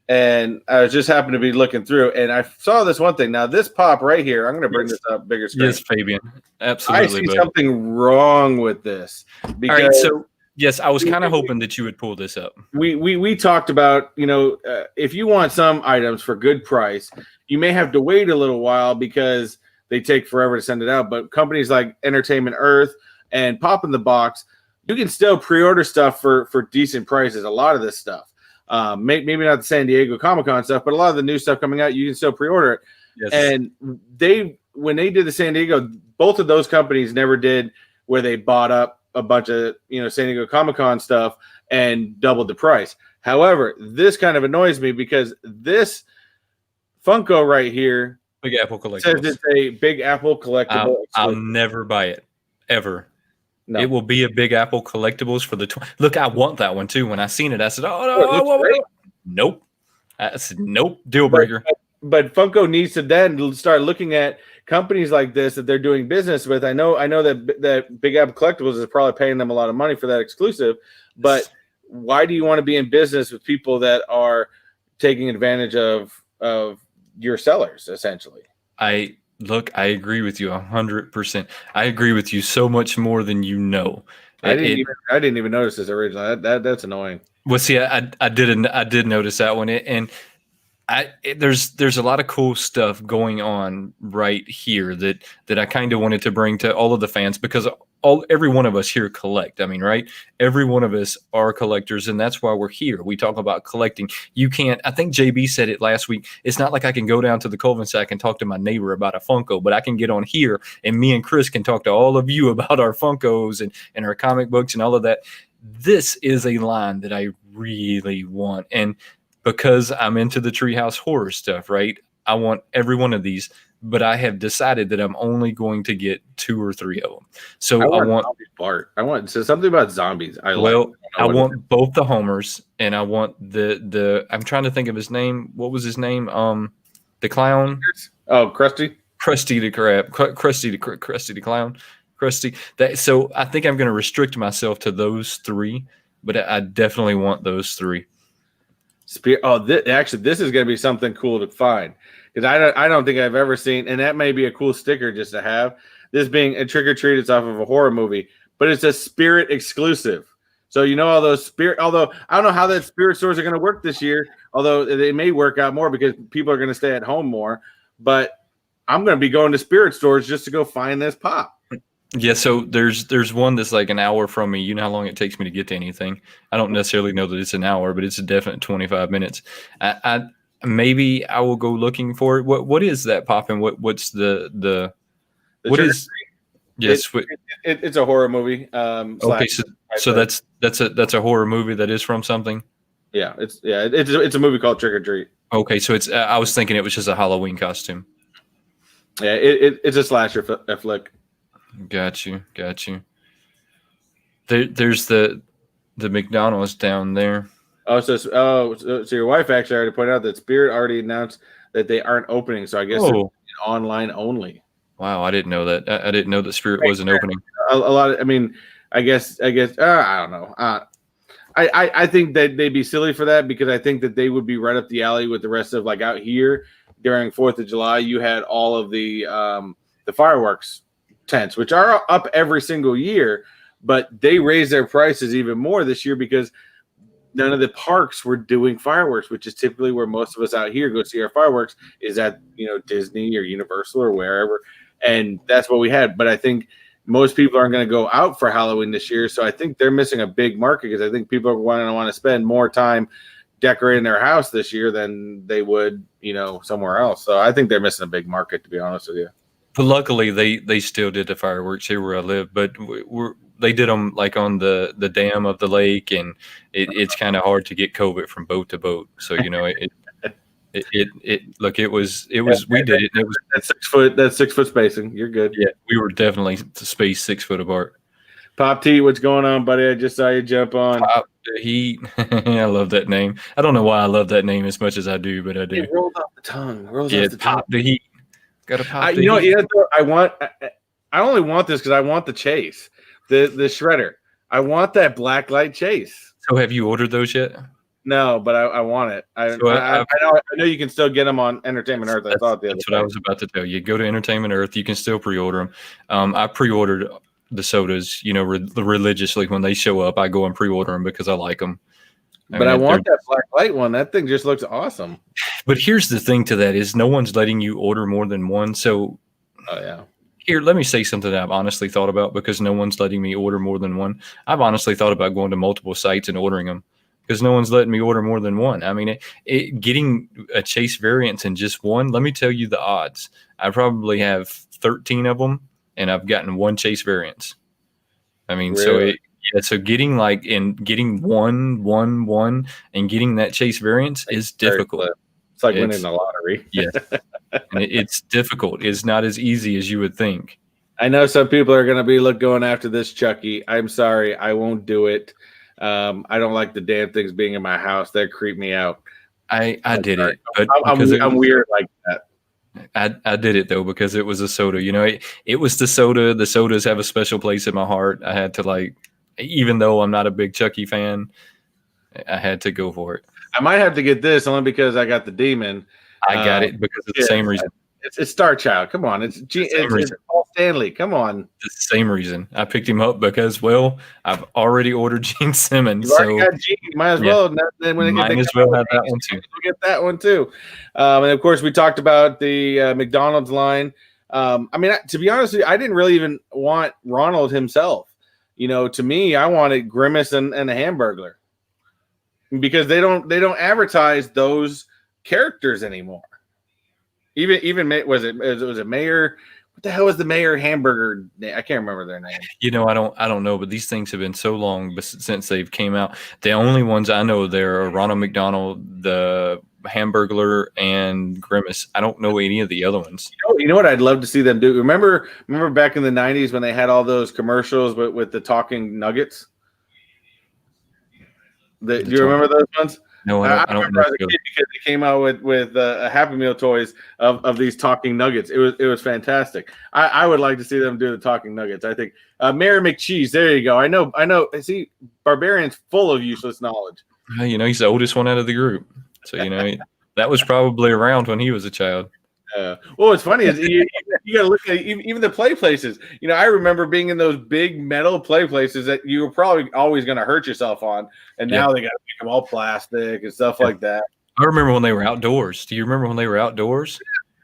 and I was just happened to be looking through, and I saw this one thing. Now, this pop right here, I'm going to bring this up bigger screen. Yes, Fabian, absolutely. I see something wrong with this. All right, so yes, I was kind of hoping that you would pull this up. We talked about, if you want some items for good price, you may have to wait a little while because they take forever to send it out. But companies like Entertainment Earth and Pop in the Box, you can still pre-order stuff for decent prices. A lot of this stuff. Maybe not the San Diego Comic-Con stuff, but a lot of the new stuff coming out, you can still pre-order it. Yes. And when they did the San Diego, both of those companies never did where they bought up a bunch of San Diego Comic-Con stuff and doubled the price. However, this kind of annoys me because this Funko right here, Big Apple collectible, says it's a Big Apple collectible. I'll never buy it ever. No. It will be a Big Apple collectibles for the look. I want that one too. When I seen it, I said, nope. I said, nope, deal breaker. But Funko needs to then start looking at companies like this that they're doing business with. I know that Big Apple Collectibles is probably paying them a lot of money for that exclusive. But why do you want to be in business with people that are taking advantage of your sellers, essentially? Look, I agree with you 100%. I agree with you so much more than you know. I didn't even notice this originally. That's annoying. Well, see, I did notice that one, and there's a lot of cool stuff going on right here that I kind of wanted to bring to all of the fans because every one of us here collect. I mean, right? Every one of us are collectors, and that's why we're here. We talk about collecting. You can't. I think JB said it last week. It's not like I can go down to the cul-de-sac and talk to my neighbor about a Funko, but I can get on here, and me and Chris can talk to all of you about our Funkos and our comic books and all of that. This is a line that I really want, and because I'm into the Treehouse horror stuff, right? I want every one of these. But I have decided that I'm only going to get 2 or 3 of them. So I want Bart. I want something about zombies. I want both the Homers, and I want the. I'm trying to think of his name. What was his name? The clown. Oh, Krusty. Krusty the crab. Krusty the clown. Krusty. So I think I'm going to restrict myself to those 3, but I definitely want those 3. This is going to be something cool to find. Because I don't think I've ever seen, and that may be a cool sticker just to have. This being a trick or treat, it's off of a horror movie, but it's a Spirit exclusive. So all those Spirit. Although I don't know how that Spirit stores are going to work this year. Although they may work out more because people are going to stay at home more. But I'm going to be going to Spirit stores just to go find this pop. Yeah. So there's one that's like an hour from me. You know how long it takes me to get to anything. I don't necessarily know that it's an hour, but it's a definite 25 minutes. Maybe I will go looking for it. What is that pop and what's the what is? Yes, it's a horror movie. Okay, so that's a horror movie that is from something. Yeah, it's a movie called Trick or Treat. Okay, so it's I was thinking it was just a Halloween costume. Yeah, it's a slasher flick. Got you. There's the McDonald's down there. So your wife actually already pointed out that Spirit already announced that they aren't opening. So I guess they're online only. Wow, I didn't know that. I didn't know that Spirit wasn't opening. A lot of, I guess I don't know. I think that they'd be silly for that because I think that they would be right up the alley with the rest of like out here during 4th of July. You had all of the fireworks tents, which are up every single year, but they raised their prices even more this year because none of the parks were doing fireworks, which is typically where most of us out here go see our fireworks is at, Disney or Universal or wherever. And that's what we had. But I think most people aren't going to go out for Halloween this year. So I think they're missing a big market because I think people are going to want to spend more time decorating their house this year than they would, somewhere else. So I think they're missing a big market, to be honest with you. But luckily they still did the fireworks here where I live, but they did them like on the dam of the lake, and it's kind of hard to get COVID from boat to boat. So we did it. And it was that's 6 foot spacing. You're good. Yeah, we were definitely spaced 6 foot apart. Pop T, what's going on, buddy? I just saw you jump on. Pop T, I love that name. I don't know why I love that name as much as I do, but I do. It rolls off the tongue. Pop the heat. Got to pop. I only want this because I want the chase, the shredder. I want that black light chase. So have you ordered those yet? No, but I want it. So I know you can still get them on Entertainment Earth. I saw it the other That's day. what I was about to tell you. Go to Entertainment Earth. You can still pre-order them. I pre-ordered the sodas, religiously when they show up. I go and pre-order them because I like them. But I want that black light one. That thing just looks awesome. But here's the thing to that is no one's letting you order more than one. So, oh yeah. Here, let me say something that I've honestly thought about because no one's letting me order more than one. I've honestly thought about going to multiple sites and ordering them because no one's letting me order more than one. I mean, getting a chase variant in just one, let me tell you the odds. I probably have 13 of them, and I've gotten one chase variant. I mean, really? so getting getting one, and getting that chase variant is difficult. It's like winning the lottery. Yeah. And it's difficult. It's not as easy as you would think. I know some people are going to be going after this, Chucky. I'm sorry. I won't do it. I don't like the damn things being in my house. They creep me out. I did it. But I'm weird like that. I did it, though, because it was a soda. It was the soda. The sodas have a special place in my heart. I had to, even though I'm not a big Chucky fan, I had to go for it. I might have to get this only because I got the demon. I got it because of the same reason. It's Star Child. Come on. It's Paul Stanley. Come on. It's the same reason. I picked him up because, I've already ordered Gene Simmons. You've already got Gene. You might as well. Might as well have that one too. We'll get that one too. And of course, we talked about the McDonald's line. I mean, to be honest with you, I didn't really even want Ronald himself. To me, I wanted Grimace and a Hamburglar because they don't advertise those characters anymore. Even was it Mayor? What the hell was the Mayor hamburger name? I can't remember their name. I don't know, but these things have been so long since they've came out. The only ones I know there are Ronald McDonald, the Hamburglar, and Grimace. I don't know any of the other ones. You know what I'd love to see them do? Remember back in the 90s when they had all those commercials with the talking nuggets? Do you remember those ones? No, I don't remember as a kid because they came out with Happy Meal toys of these talking nuggets. It was fantastic. I would like to see them do the talking nuggets. I think Mayor McCheese. There you go. I know. I see Barbarian's full of useless knowledge. He's the oldest one out of the group. So that was probably around when he was a child. Well, what's funny is you got to look at even the play places. I remember being in those big metal play places that you were probably always going to hurt yourself on, and now they got to make them all plastic and stuff like that. I remember when they were outdoors. Do you remember when they were outdoors?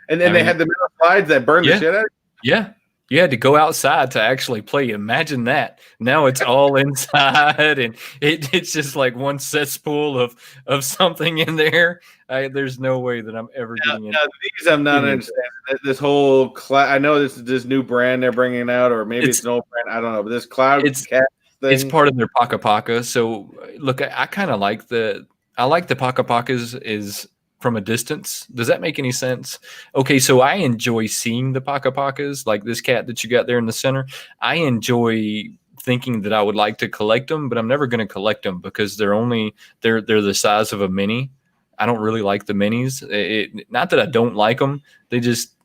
And then they had the metal slides that burned the shit out of you? Yeah. You had to go outside to actually play. Imagine that. Now it's all inside, and it's just like one cesspool of something in there. There's no way that I'm ever getting into these. I'm not understanding this whole I know this is this new brand they're bringing out, or maybe it's an old brand. I don't know, but this cloud cat thing. It's part of their Paka Paka. So look, I kind of like the Paka Pakas is from a distance. Does that make any sense? Okay, so I enjoy seeing the Paka Pakas, like this cat that you got there in the center. I enjoy thinking that I would like to collect them, but I'm never going to collect them because they're the size of a mini. I don't really like the minis. Not that I don't like them.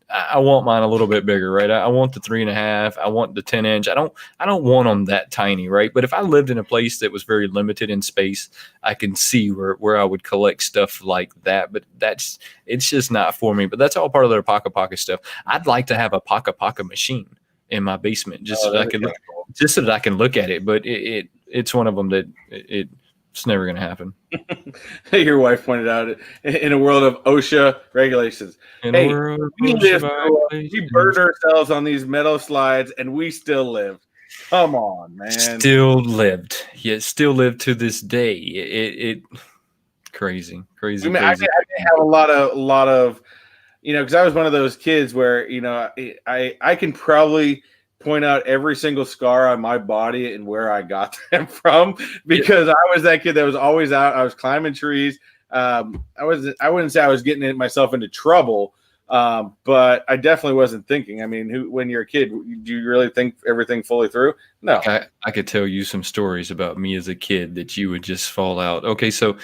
I want mine a little bit bigger, right? I want the 3.5. I want the 10-inch. I don't want them that tiny, right? But if I lived in a place that was very limited in space, I can see where I would collect stuff like that. But it's just not for me. But that's all part of their Paka Paka stuff. I'd like to have a Paka Paka machine in my basement just so that I can look at it. But it's one of them that it's never going to happen. Your wife pointed out in a world of OSHA regulations. We burned ourselves on these metal slides, and we still live. Come on, man. Still lived. Yeah, still lived to this day. It crazy. I mean, I have a lot of, because I was one of those kids where, I can probably point out every single scar on my body and where I got them from because I was that kid that was always out. I was climbing trees. I wouldn't say I was getting myself into trouble, but I definitely wasn't thinking. I mean, when you're a kid, do you really think everything fully through? No. I could tell you some stories about me as a kid that you would just fall out. Okay, so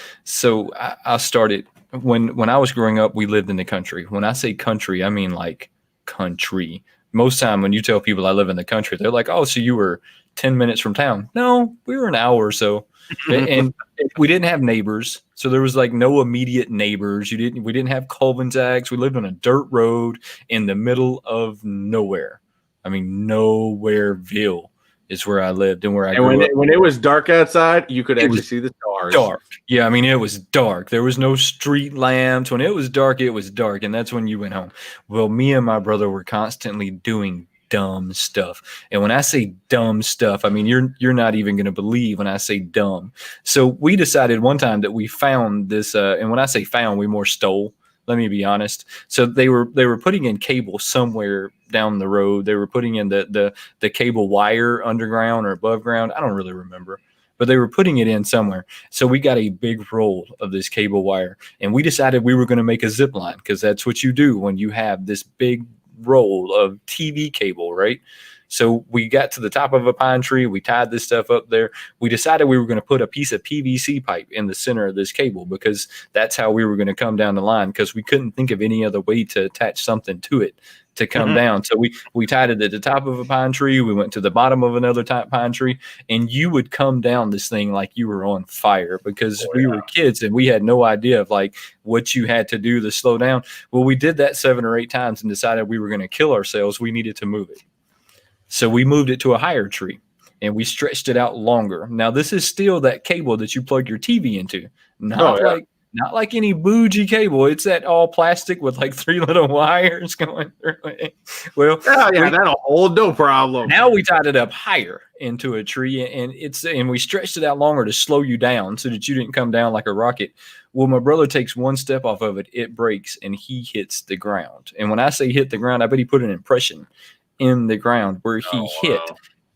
I started when I was growing up. We lived in the country. When I say country, I mean like country. most time when you tell people I live in the country, they're like, "Oh, so you were 10 minutes from town?" No, we were an hour or so. And we didn't have neighbors, so there was like no immediate neighbors. We didn't have cul-de-sacs. We lived on a dirt road in the middle of nowhere. I mean, nowhereville is where I lived and where I grew up. When it was dark outside, you could actually see the stars. Dark. Yeah, I mean, it was dark. There was no street lamps. When it was dark, and that's when you went home. Well, me and my brother were constantly doing dumb stuff. And when I say dumb stuff, I mean you're not even going to believe when I say dumb. So we decided one time that we found this and when I say found, we more stole. Let me be honest. So they were putting in cable somewhere down the road. They were putting in the cable wire underground or above ground. I don't really remember. But they were putting it in somewhere. So we got a big roll of this cable wire. And we decided we were going to make a zip line because that's what you do when you have this big roll of TV cable, right? So we got to the top of a pine tree. We tied this stuff up there. We decided we were going to put a piece of PVC pipe in the center of this cable because that's how we were going to come down the line because we couldn't think of any other way to attach something to it to come down. So we tied it at the top of a pine tree. We went to the bottom of another pine tree, and you would come down this thing like you were on fire because we were kids and we had no idea of like what you had to do to slow down. Well, we did that 7 or 8 times and decided we were going to kill ourselves. We needed to move it. So we moved it to a higher tree and we stretched it out longer. Now this is still that cable that you plug your TV into, not like any bougie cable. It's that all plastic with like 3 little wires going through it. Well, that'll hold no problem. Now we tied it up higher into a tree and we stretched it out longer to slow you down so that you didn't come down like a rocket. Well, my brother takes one step off of it, it breaks and he hits the ground. And when I say hit the ground, I bet he put an impression in the ground where he hit,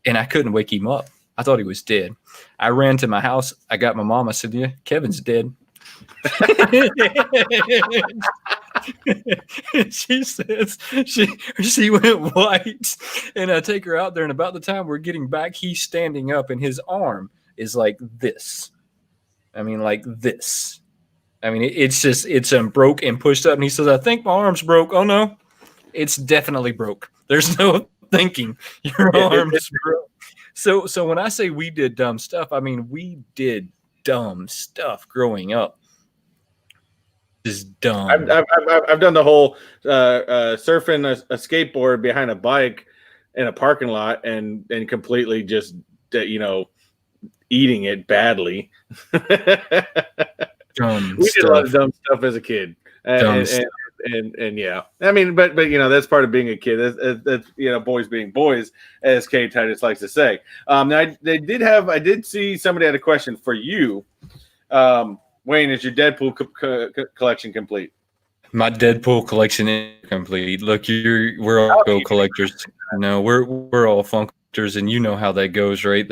and I couldn't wake him up. I thought he was dead. I ran to my house. I got my mom. I said, "Yeah, Kevin's dead." She says she went white, and I take her out there, and about the time we're getting back, he's standing up, and his arm is like this. I mean, like this. I mean, it's broke and pushed up, and he says, "I think my arm's broke." Oh no, it's definitely broke. There's no thinking your arm's broke. So when I say we did dumb stuff, I mean we did dumb stuff growing up. Just dumb. I've done the whole surfing a skateboard behind a bike in a parking lot and completely just eating it badly. We did a lot of dumb stuff as a kid. And yeah, I mean, but that's part of being a kid. That's boys being boys, as K Titus likes to say. Now I did see somebody had a question for you. Wayne, is your Deadpool collection complete? My Deadpool collection is complete. Look, we're all Go collectors. No, we're all Funkers, and you know how that goes, right?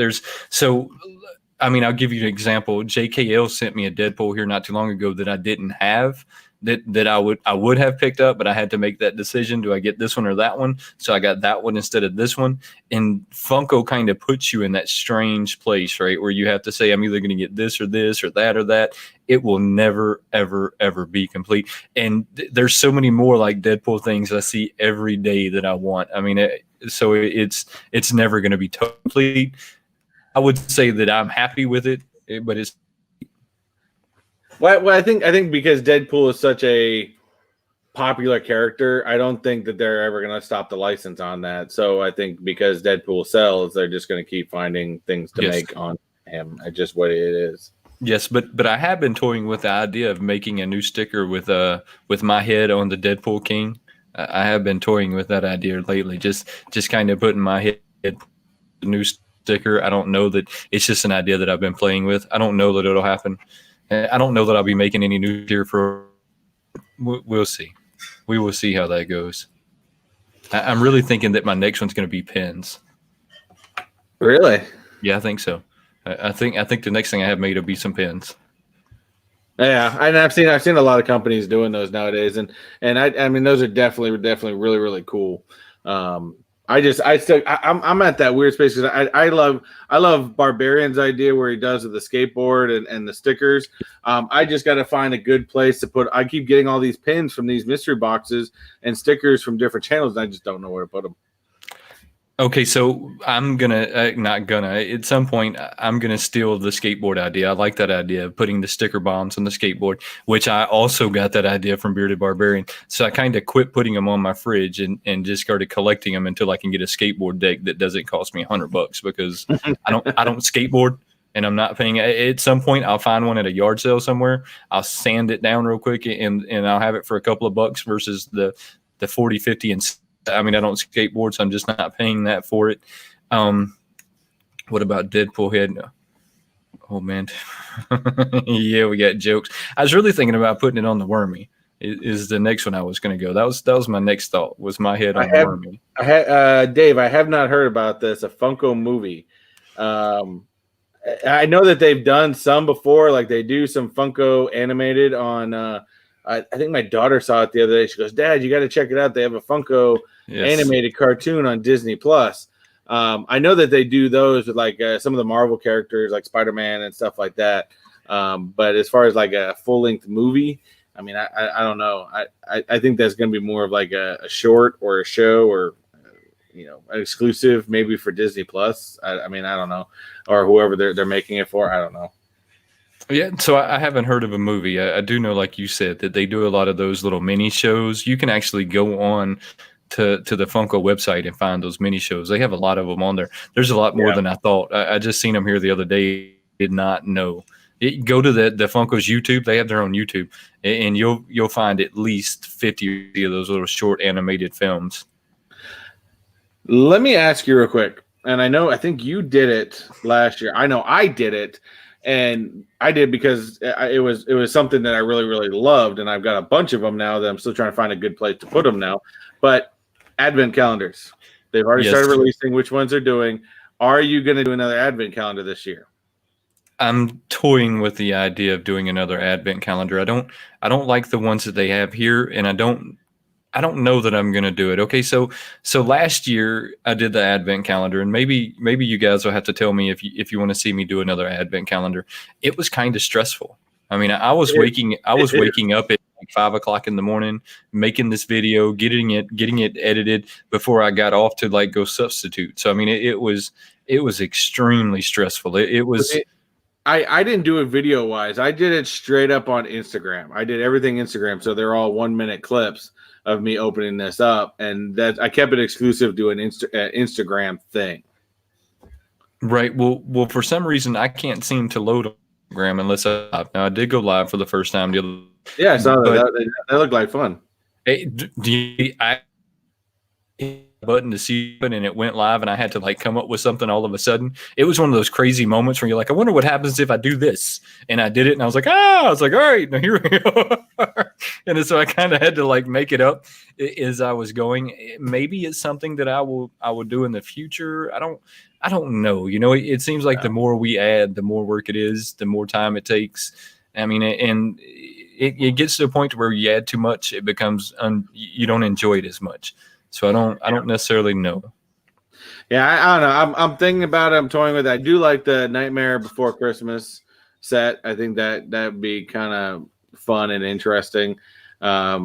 I'll give you an example. JKL sent me a Deadpool here not too long ago that I didn't have. That I would have picked up, but I had to make that decision. Do I get this one or that one? So I got that one instead of this one. And Funko kind of puts you in that strange place, right? Where you have to say, I'm either going to get this or that or that. It will never, ever, ever be complete. And there's so many more like Deadpool things I see every day that I want. I mean, it's never going to be complete. I would say that I'm happy with it, but it's. Well, I think because Deadpool is such a popular character, I don't think that they're ever going to stop the license on that. So I think because Deadpool sells, they're just going to keep finding things to make on him. It's just what it is. Yes, but I have been toying with the idea of making a new sticker with my head on the Deadpool King. I have been toying with that idea lately. Just kind of putting my head a new sticker. I don't know that it's just an idea that I've been playing with. I don't know that it'll happen. I don't know that I'll be making any news here we'll see. We will see how that goes. I'm really thinking that my next one's going to be pins. Really? Yeah, I think so. I think the next thing I have made will be some pins. Yeah, and I've seen a lot of companies doing those nowadays, and I mean those are definitely really really cool. I'm at that weird space because I love Barbarian's idea where he does with the skateboard and the stickers. I just got to find a good place to put. I keep getting all these pins from these mystery boxes and stickers from different channels, and I just don't know where to put them. Okay, so I'm gonna not gonna at some point I'm gonna steal the skateboard idea. I like that idea of putting the sticker bombs on the skateboard, which I also got that idea from Bearded Barbarian. So I kind of quit putting them on my fridge and just started collecting them until I can get a skateboard deck that doesn't cost me $100 because I don't skateboard and I'm not paying. At some point I'll find one at a yard sale somewhere. I'll sand it down real quick and I'll have it for a couple of bucks versus the 40, 50 and I mean, I don't skateboard, so I'm just not paying that for it. What about Deadpool head? Oh man, yeah, we got jokes. I was really thinking about putting it on the Wormy. Is the next one I was going to go. That was my next thought. Was my head on the Wormy? Dave, I have not heard about this. A Funko movie. I know that they've done some before, like they do some Funko animated on. I think my daughter saw it the other day. She goes, "Dad, you got to check it out. They have a Funko animated cartoon on Disney Plus." I know that they do those with like some of the Marvel characters, like Spider-Man and stuff like that. But as far as like a full-length movie, I mean, I don't know. I think that's going to be more of like a short or a show or an exclusive maybe for Disney Plus. I mean, I don't know, or whoever they're making it for. I don't know. Yeah, so I haven't heard of a movie. I do know, like you said, that they do a lot of those little mini shows. You can actually go on to the Funko website and find those mini shows. They have a lot of them on there. There's a lot more than I thought. I just seen them here the other day. Did not know. Go to the Funko's YouTube. They have their own YouTube, and you'll find at least 50 of those little short animated films. Let me ask you real quick, and I think you did it last year. I know I did it. And I did because it was something that I really, really loved. And I've got a bunch of them now that I'm still trying to find a good place to put them now. But advent calendars, they've already started releasing which ones they're doing. Are you going to do another advent calendar this year? I'm toying with the idea of doing another advent calendar. I don't like the ones that they have here, and I don't know that I'm going to do it. Okay, so last year I did the advent calendar, and maybe you guys will have to tell me if you want to see me do another advent calendar. It was kind of stressful. I mean, I was waking up at like 5 o'clock in the morning, making this video, getting it edited before I got off to like go substitute. So I mean, it was extremely stressful. It was. I didn't do it video wise. I did it straight up on Instagram. I did everything Instagram, so they're all 1-minute clips of me opening this up, and that I kept it exclusive to an Instagram thing. Right. Well, for some reason I can't seem to load Instagram unless I did go live for the first time. Yeah, I saw that. That looked like fun. Hey, I button to see it and it went live and I had to like come up with something all of a sudden. It was one of those crazy moments where you're like, I wonder what happens if I do this. And I did it and I was like, all right, now here we go. And so I kind of had to like make it up as I was going. Maybe it's something that I will do in the future. I don't know. It seems like the more we add, the more work it is, the more time it takes. I mean, and it gets to a point where you add too much, it becomes you don't enjoy it as much. So I don't necessarily know. Yeah, I don't know. I'm thinking about it. I'm toying with it. I do like the Nightmare Before Christmas set. I think that'd be kind of fun and interesting. I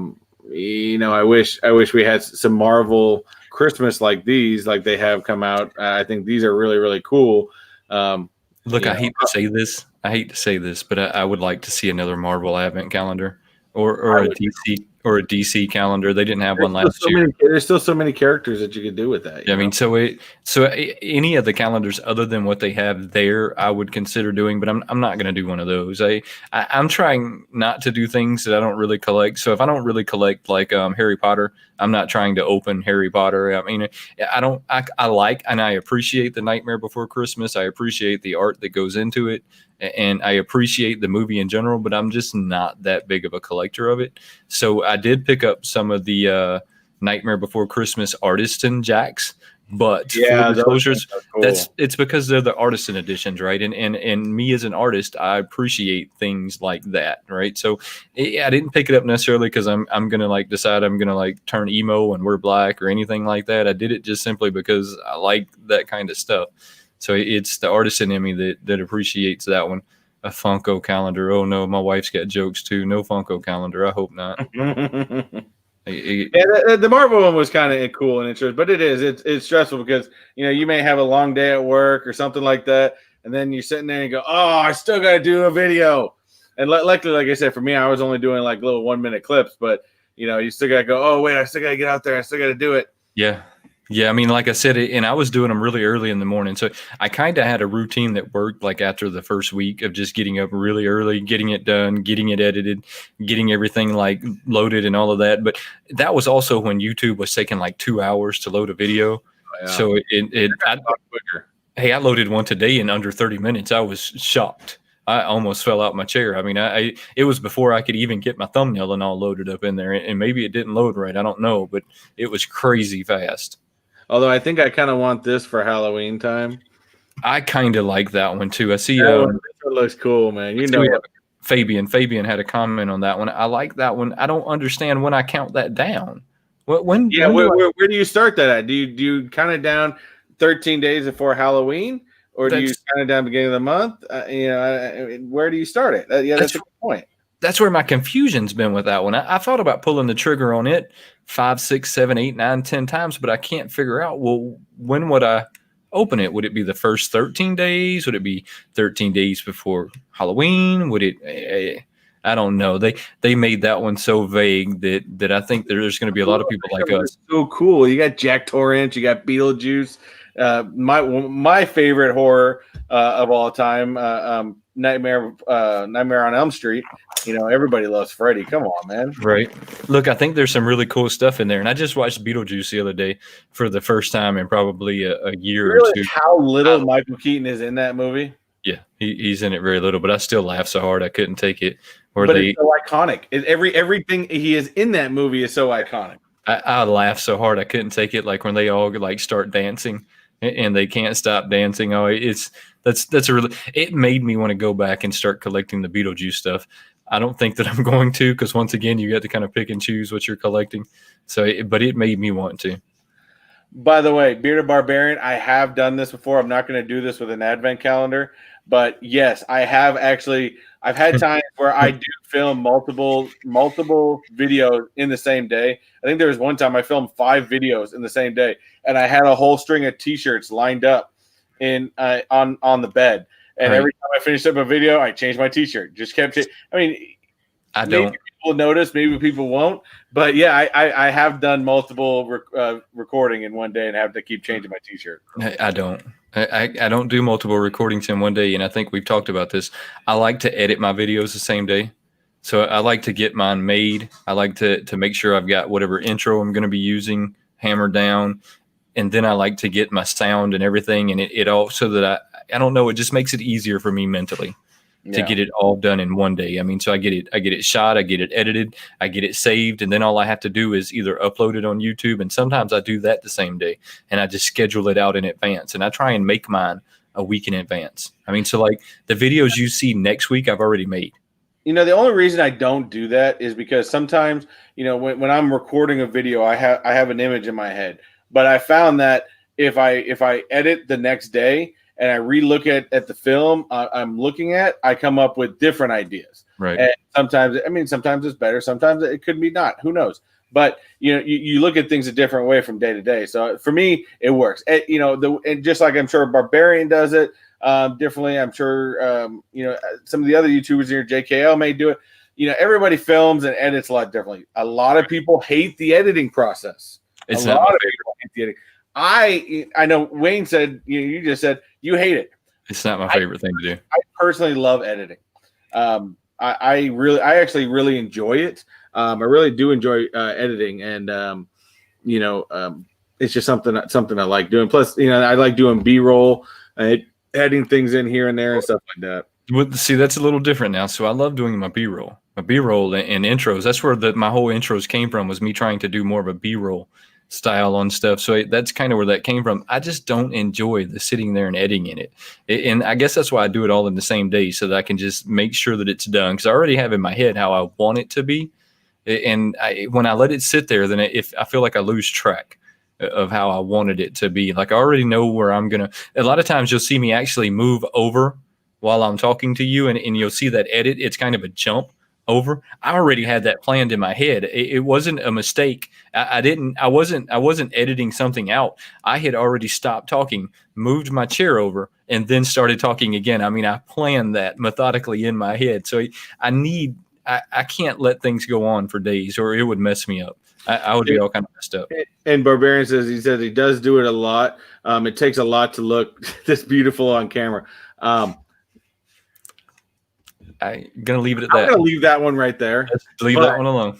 wish we had some Marvel Christmas like these, like they have come out. I think these are really, really cool. Look, I hate to say this, but I would like to see another Marvel Advent calendar or a DC calendar. They didn't have one last year. There's still so many characters that you could do with that. I mean, so any of the calendars other than what they have there, I would consider doing, but I'm not going to do one of those. I'm trying not to do things that I don't really collect. So if I don't really collect like Harry Potter, I'm not trying to open Harry Potter. I mean, I like and I appreciate the Nightmare Before Christmas. I appreciate the art that goes into it. And I appreciate the movie in general, but I'm just not that big of a collector of it. So I did pick up some of the Nightmare Before Christmas Artisan Jacks, but full disclosures, cool. It's because they're the artisan editions, right? And me as an artist, I appreciate things like that, right? So I didn't pick it up necessarily because I'm gonna like decide I'm gonna like turn emo and wear black or anything like that. I did it just simply because I like that kind of stuff. So it's the artisan in me that appreciates that one. A Funko calendar. Oh no, my wife's got jokes too. No Funko calendar. I hope not. Yeah, the Marvel one was kind of cool and interesting, but it's stressful because you may have a long day at work or something like that, and then you're sitting there and you go, oh, I still got to do a video. And luckily, like I said, for me, I was only doing like little 1-minute clips, but you still got to go, oh wait, I still got to get out there, I still got to do it. Yeah. Yeah, I mean, like I said, and I was doing them really early in the morning. So I kind of had a routine that worked like after the first week of just getting up really early, getting it done, getting it edited, getting everything like loaded and all of that. But that was also when YouTube was taking like 2 hours to load a video. Oh, yeah. So I loaded one today in under 30 minutes. I was shocked. I almost fell out my chair. I mean, it was before I could even get my thumbnail and all loaded up in there. And maybe it didn't load right. I don't know, but it was crazy fast. Although I think I kind of want this for Halloween time. I kind of like that one too. I see. This one looks cool, man. Fabian had a comment on that one. I like that one. I don't understand when I count that down. When do you start that at? Do you count it down 13 days before Halloween, or do you count it down beginning of the month? Where do you start it? That's a good point. That's where my confusion's been with that one. I thought about pulling the trigger on it 5, 6, 7, 8, 9, 10 times, but I can't figure out, well, when would I open it? Would it be the first 13 days? Would it be 13 days before Halloween? Would it? I don't know. They made that one so vague that I think there's going to be a lot of people like us. So cool. You got Jack Torrance. You got Beetlejuice. My favorite horror of all time, Nightmare on Elm Street. Everybody loves Freddy. Come on, man. Right. Look, I think there's some really cool stuff in there. And I just watched Beetlejuice the other day for the first time in probably a year or two. How little Michael Keaton is in that movie? Yeah, he's in it very little, but I still laughed so hard I couldn't take it. It's so iconic. Everything he is in that movie is so iconic. I laughed so hard I couldn't take it. Like when they all like start dancing and they can't stop dancing. Oh, it made me want to go back and start collecting the Beetlejuice stuff. I don't think that I'm going to, because once again, you got to kind of pick and choose what you're collecting. But it made me want to. By the way, Bearded Barbarian, I have done this before. I'm not going to do this with an advent calendar, but yes, I have actually. I've had times where I do film multiple videos in the same day. I think there was one time I filmed 5 videos in the same day, and I had a whole string of T-shirts lined up on the bed. And every time I finished up a video, I changed my T-shirt. Just kept it. I mean, maybe people notice, maybe people won't. But yeah, I have done multiple recording in one day and have to keep changing my T-shirt. I don't. I don't do multiple recordings in one day, and I think we've talked about this. I like to edit my videos the same day. So I like to get mine made. I like to make sure I've got whatever intro I'm going to be using hammered down. And then I like to get my sound and everything, and it all, so that I don't know, it just makes it easier for me mentally to get it all done in one day. I mean, so I get it shot, I get it edited, I get it saved, and then all I have to do is either upload it on YouTube, and sometimes I do that the same day, and I just schedule it out in advance, and I try and make mine a week in advance. I mean, so like the videos you see next week, I've already made. The only reason I don't do that is because sometimes, when I'm recording a video, I have an image in my head. But I found that if I edit the next day and I relook at the film I'm looking at, I come up with different ideas. Right. And sometimes it's better. Sometimes it could be not. Who knows? But you look at things a different way from day to day. So for me, it works. And just like I'm sure Barbarian does it differently. I'm sure some of the other YouTubers here, JKL may do it. Everybody films and edits a lot differently. A lot of people hate the editing process. It's a lot of people hate the editing. I know Wayne said you just said you hate it. It's not my favorite thing to do. I personally love editing. I actually really enjoy it. I really do enjoy editing, and it's just something I like doing. Plus, I like doing B-roll, adding things in here and there and stuff like that. Well, see, that's a little different now. So I love doing my B-roll and intros. That's where my whole intros came from, was me trying to do more of a B-roll style on stuff. So that's kind of where that came from. I just don't enjoy the sitting there and editing in it. And I guess that's why I do it all in the same day, so that I can just make sure that it's done, because I already have in my head how I want it to be. And when I let it sit there, then I feel like I lose track of how I wanted it to be. Like I already know where I'm going to. A lot of times you'll see me actually move over while I'm talking to you, and you'll see that edit. It's kind of a jump over. I already had that planned in my head. It wasn't a mistake. I wasn't editing something out. I had already stopped talking, moved my chair over, and then started talking again. I mean, I planned that methodically in my head. So I can't let things go on for days, or it would mess me up. I would be all kind of messed up. And Barbarian says he does do it a lot. It takes a lot to look this beautiful on camera. I'm gonna leave it at that. I'm gonna leave that one right there. Let's leave that one alone.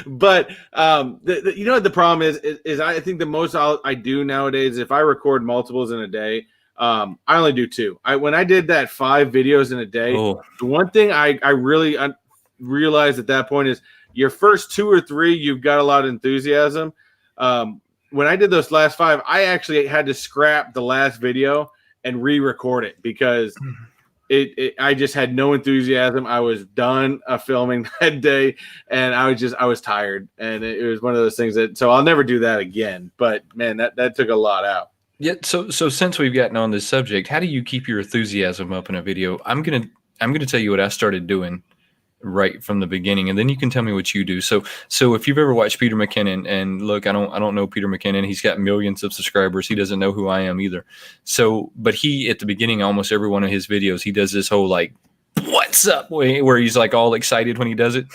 But you know what the problem is I think the most I do nowadays, if I record multiples in a day, I only do 2. When I did that 5 videos in a day, the one thing I really realized at that point is your first 2 or 3, you've got a lot of enthusiasm. When I did those last 5, I actually had to scrap the last video and re-record it because I just had no enthusiasm. I was done filming that day, and I was tired, and it was one of those things so I'll never do that again. But man, that took a lot out. Yeah. So since we've gotten on this subject, how do you keep your enthusiasm up in a video? I'm gonna tell you what I started doing right from the beginning, and then you can tell me what you do. So if you've ever watched Peter McKinnon, and look, I don't know Peter McKinnon. He's got millions of subscribers. He doesn't know who I am either. So, but he, at the beginning, almost every one of his videos, he does this whole like, "What's up?" where he's like all excited when he does it.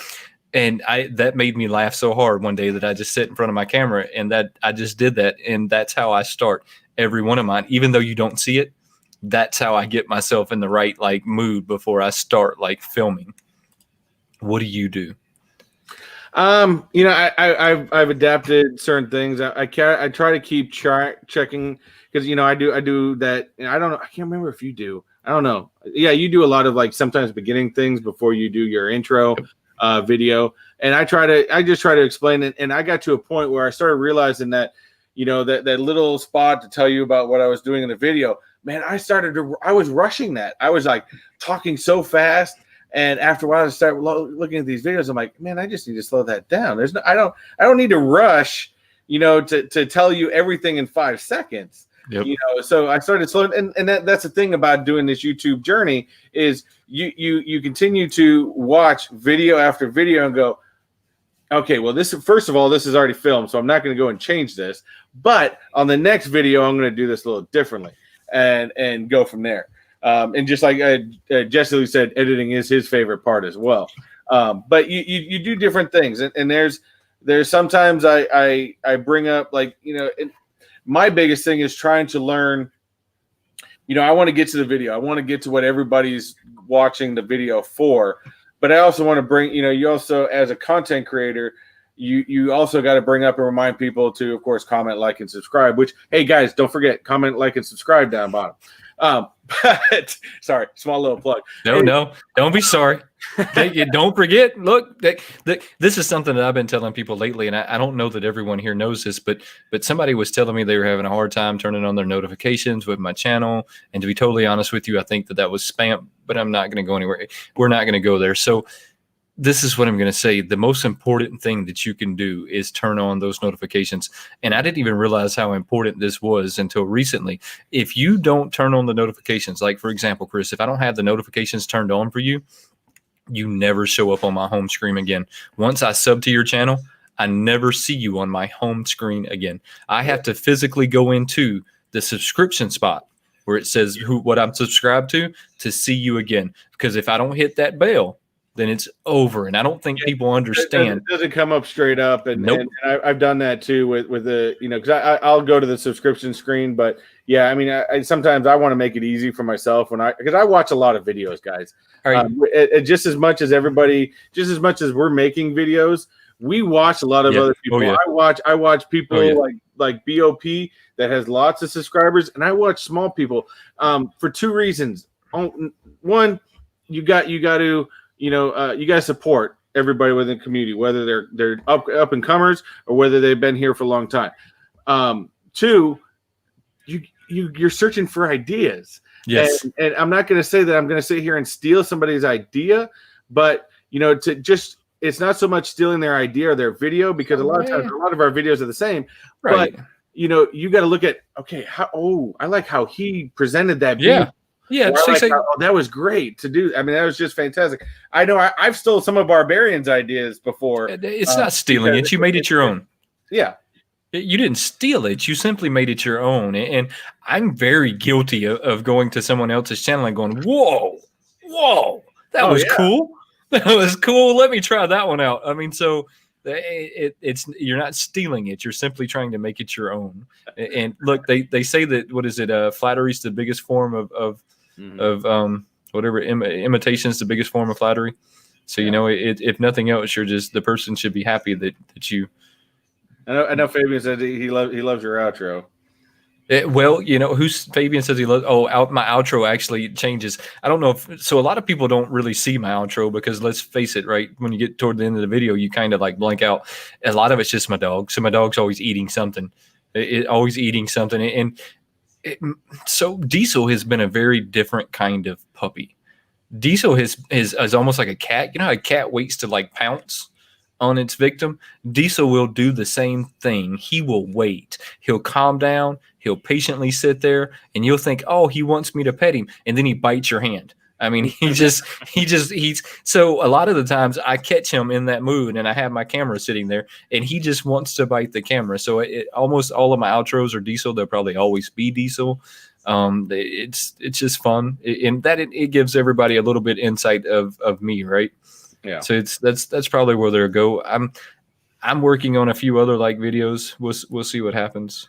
And that made me laugh so hard one day that I just sit in front of my camera, and that I just did that. And that's how I start every one of mine, even though you don't see it. That's how I get myself in the right like mood before I start like filming. What do you do? You know, I've adapted certain things. I try to keep checking because you know I do that. And I don't know. I can't remember if you do. I don't know. Yeah, you do a lot of like sometimes beginning things before you do your intro video, and I just try to explain it. And I got to a point where I started realizing that you know that little spot to tell you about what I was doing in the video. Man, I was rushing that. I was like talking so fast. And after a while, I started looking at these videos. I'm like, man, I just need to slow that down. I don't need to rush, you know, to tell you everything in 5 seconds. Yep. You know, so I started slowing, and that's the thing about doing this YouTube journey is you continue to watch video after video and go, okay, well, first of all, this is already filmed, so I'm not going to go and change this. But on the next video, I'm going to do this a little differently and go from there. And just like Jesse Lee said, editing is his favorite part as well. But you do different things, and there's sometimes I bring up like you know my biggest thing is trying to learn. You know, I want to get to the video. I want to get to what everybody's watching the video for. But I also want to bring, you know, you also as a content creator, you also got to bring up and remind people to, of course, comment, like, and subscribe. Which, hey guys, don't forget, comment, like, and subscribe down bottom. But sorry, small little plug. No, don't be sorry. Don't forget. Look, this is something that I've been telling people lately, and I don't know that everyone here knows this, but somebody was telling me they were having a hard time turning on their notifications with my channel. And to be totally honest with you, I think that was spam. But I'm not going to go anywhere. We're not going to go there. So this is what I'm going to say. The most important thing that you can do is turn on those notifications. And I didn't even realize how important this was until recently. If you don't turn on the notifications, like for example, Chris, if I don't have the notifications turned on for you, you never show up on my home screen again. Once I sub to your channel, I never see you on my home screen again. I have to physically go into the subscription spot where it says what I'm subscribed to see you again. Because if I don't hit that bell, then it's over. And I don't think people understand. It doesn't come up straight up. And, nope. And I've done that too with the, you know, because I'll go to the subscription screen. But yeah, I mean, I sometimes I want to make it easy for myself because I watch a lot of videos, guys. Just as much as everybody, just as much as we're making videos, we watch a lot of other people. Oh, yeah. I watch people like BOP that has lots of subscribers, and I watch small people for 2 reasons. One, you got to you guys support everybody within the community, whether they're up and comers or whether they've been here for a long time. 2, you're searching for ideas. Yes. And I'm not going to say that I'm going to sit here and steal somebody's idea, but you know, it's not so much stealing their idea or their video, because a lot of times a lot of our videos are the same. Right. But you know, you got to look at, okay, I like how he presented that. Yeah. Yeah, Or I like, oh, that was great to do. I mean, that was just fantastic. I know I've stole some of Barbarian's ideas before. It's not stealing it. You made it your own. Yeah. You didn't steal it. You simply made it your own. And I'm very guilty of going to someone else's channel and going, whoa, that was cool. That was cool. Let me try that one out. I mean, so it's you're not stealing it. You're simply trying to make it your own. And look, they say that, what is it? Flattery is the biggest form of whatever, imitation is the biggest form of flattery. So, you know, if nothing else, you're just, the person should be happy that you. I know Fabian said he loves your outro. Well, you know, Fabian says he loves. Oh, my outro actually changes. I don't know so a lot of people don't really see my outro because, let's face it, right? When you get toward the end of the video, you kind of like blank out. A lot of it's just my dog. So my dog's always eating something. Always eating something. And so Diesel has been a very different kind of puppy. Diesel is almost like a cat. You know how a cat waits to like pounce on its victim? Diesel will do the same thing. He will wait. He'll calm down. He'll patiently sit there, and you'll think, oh, he wants me to pet him, and then he bites your hand. I mean, he's so a lot of the times I catch him in that mood, and I have my camera sitting there, and he just wants to bite the camera. So almost all of my outros are Diesel. They'll probably always be Diesel. It's just fun, and that it gives everybody a little bit insight of me, right? Yeah. So that's probably where they'll go. I'm working on a few other like videos. We'll see what happens.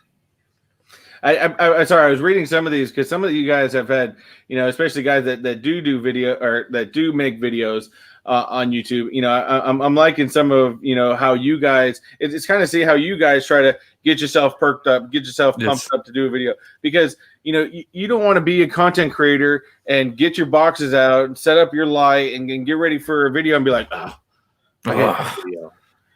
I sorry, I was reading some of these because some of you guys have had, you know, especially guys that do video or that do make videos on YouTube. You know, I'm liking some of, you know, how you guys, it's kind of see how you guys try to get yourself perked up, get yourself pumped up to do a video, because, you know, you don't want to be a content creator and get your boxes out, set up your light, and get ready for a video and be like, oh, I got a video.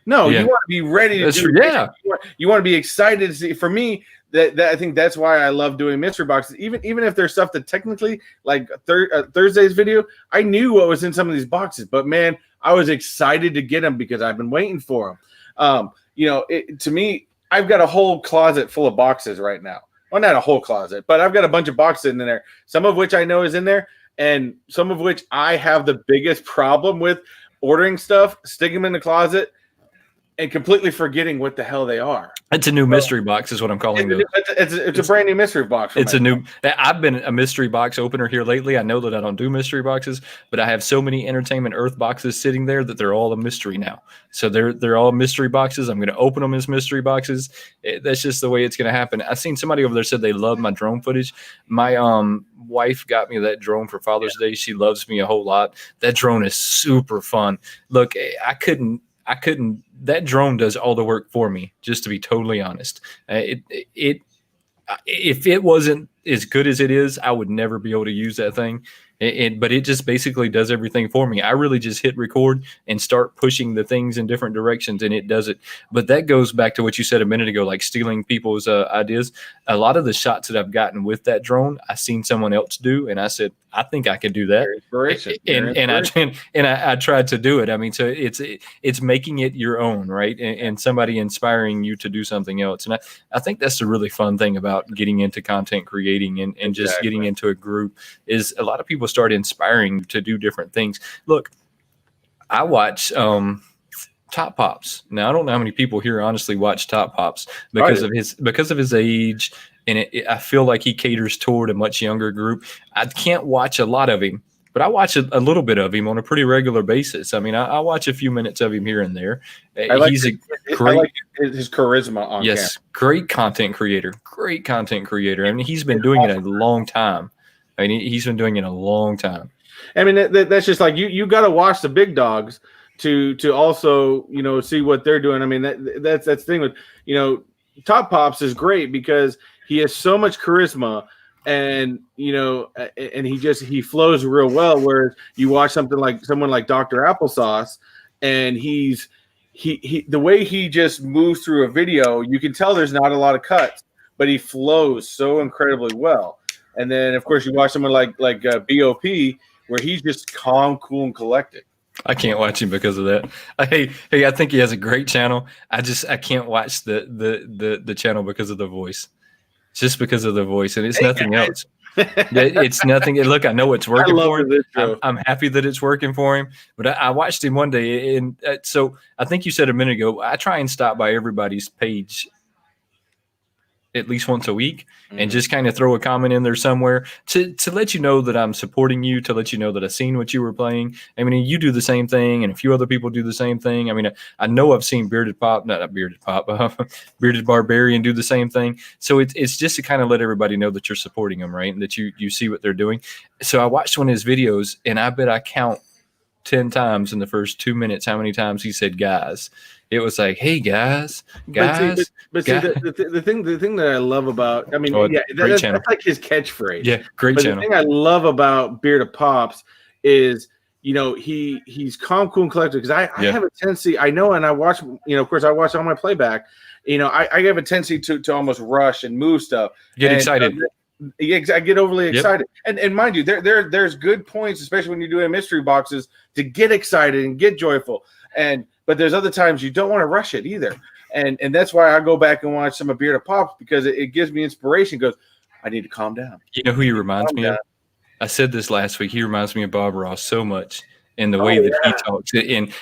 No, you want to be ready to do it. You want to be excited to see. For me, that I think that's why I love doing mystery boxes. Even if there's stuff that technically, like Thursday's video, I knew what was in some of these boxes, but man, I was excited to get them because I've been waiting for them. You know, to me, I've got a whole closet full of boxes right now. Well, not a whole closet, but I've got a bunch of boxes in there. Some of which I know is in there, and some of which I have the biggest problem with ordering stuff, sticking them in the closet, and completely forgetting what the hell they are. It's a new mystery box is what I'm calling those. It's a brand new mystery box. It's a new. I've been a mystery box opener here lately. I know that I don't do mystery boxes, but I have so many Entertainment Earth boxes sitting there that they're all a mystery now. So they're all mystery boxes. I'm going to open them as mystery boxes. That's just the way it's going to happen. I seen somebody over there said they love my drone footage. My wife got me that drone for Father's Day. She loves me a whole lot. That drone is super fun. Look, I couldn't. That drone does all the work for me, just to be totally honest. If it wasn't as good as it is, I would never be able to use that thing. But it just basically does everything for me. I really just hit record and start pushing the things in different directions, and it does it. But that goes back to what you said a minute ago, like stealing people's ideas. A lot of the shots that I've gotten with that drone, I seen someone else do, and I said, I think I could do that. And I tried to do it. I mean, so it's making it your own, right? And somebody inspiring you to do something else. And I think that's the really fun thing about getting into content creating and just getting into a group is a lot of people start inspiring to do different things. Look, I watch Top Pops. Now I don't know how many people here honestly watch Top Pops because of his age, and I feel like he caters toward a much younger group. I can't watch a lot of him, but I watch a little bit of him on a pretty regular basis. I mean, I watch a few minutes of him here and there. I like his charisma on camera. Great content creator. I mean, he's been doing it a long time. I mean, he's been doing it a long time. I mean, that's just like you got to watch the big dogs to also, you know, see what they're doing. I mean, that's the thing with, you know, Top Pops is great because he has so much charisma, and you know, and he flows real well. Whereas you watch someone like Dr. Applesauce, and he the way he just moves through a video, you can tell there's not a lot of cuts, but he flows so incredibly well. And then, of course, you watch someone like BOP, where he's just calm, cool, and collected. I can't watch him because of that. Hey, I think he has a great channel. I can't watch the channel because of the voice. Just because of the voice, and it's nothing else. It's nothing. Look, I know it's working for him. this intro. I'm happy that it's working for him. But I watched him one day, and so I think you said a minute ago, I try and stop by everybody's page at least once a week and just kind of throw a comment in there somewhere to let you know that I'm supporting you, to let you know that I've seen what you were playing. I mean, you do the same thing, and a few other people do the same thing. I mean, I know I've seen Bearded Barbarian do the same thing. So it's just to kind of let everybody know that you're supporting them, right? And that you see what they're doing. So I watched one of his videos, and I bet I count 10 times in the first 2 minutes how many times he said guys. It was like, hey guys. The thing that I love about, I mean, that's like his catchphrase. Yeah, great channel. The thing I love about Bearded Pops is, he's calm, cool, and collected. Because I have a tendency, I know, and I watch, of course, I watch all my playback. I have a tendency to almost rush and move stuff. Get excited. I get overly excited, and mind you, there's good points, especially when you're doing mystery boxes, to get excited and get joyful. But there's other times you don't want to rush it either, and that's why I go back and watch some of Bearded Pops, because it gives me inspiration. Goes, I need to calm down. You know who he reminds me of? I said this last week. He reminds me of Bob Ross so much in the way that he talks,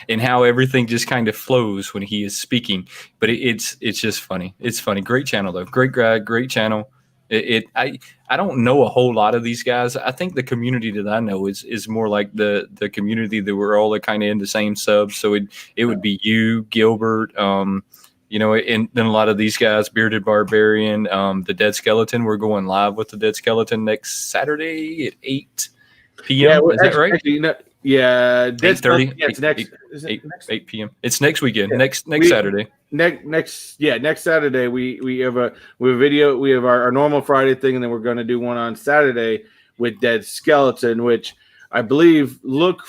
and how everything just kind of flows when he is speaking. But it's just funny. It's funny. Great channel though. Great guy. Great channel. I don't know a whole lot of these guys. I think the community that I know is more like the community that we're all kind of in the same subs. So it would be you, Gilbert, and then a lot of these guys, Bearded Barbarian, the Dead Skeleton. We're going live with the Dead Skeleton next Saturday at 8 p.m. Is that right? Actually, yeah, 8:30. Yeah, it's next. 8 p.m. It's next weekend. Next Saturday. Next Saturday we have a video. We have our normal Friday thing, and then we're going to do one on Saturday with Dead Skeleton, which I believe look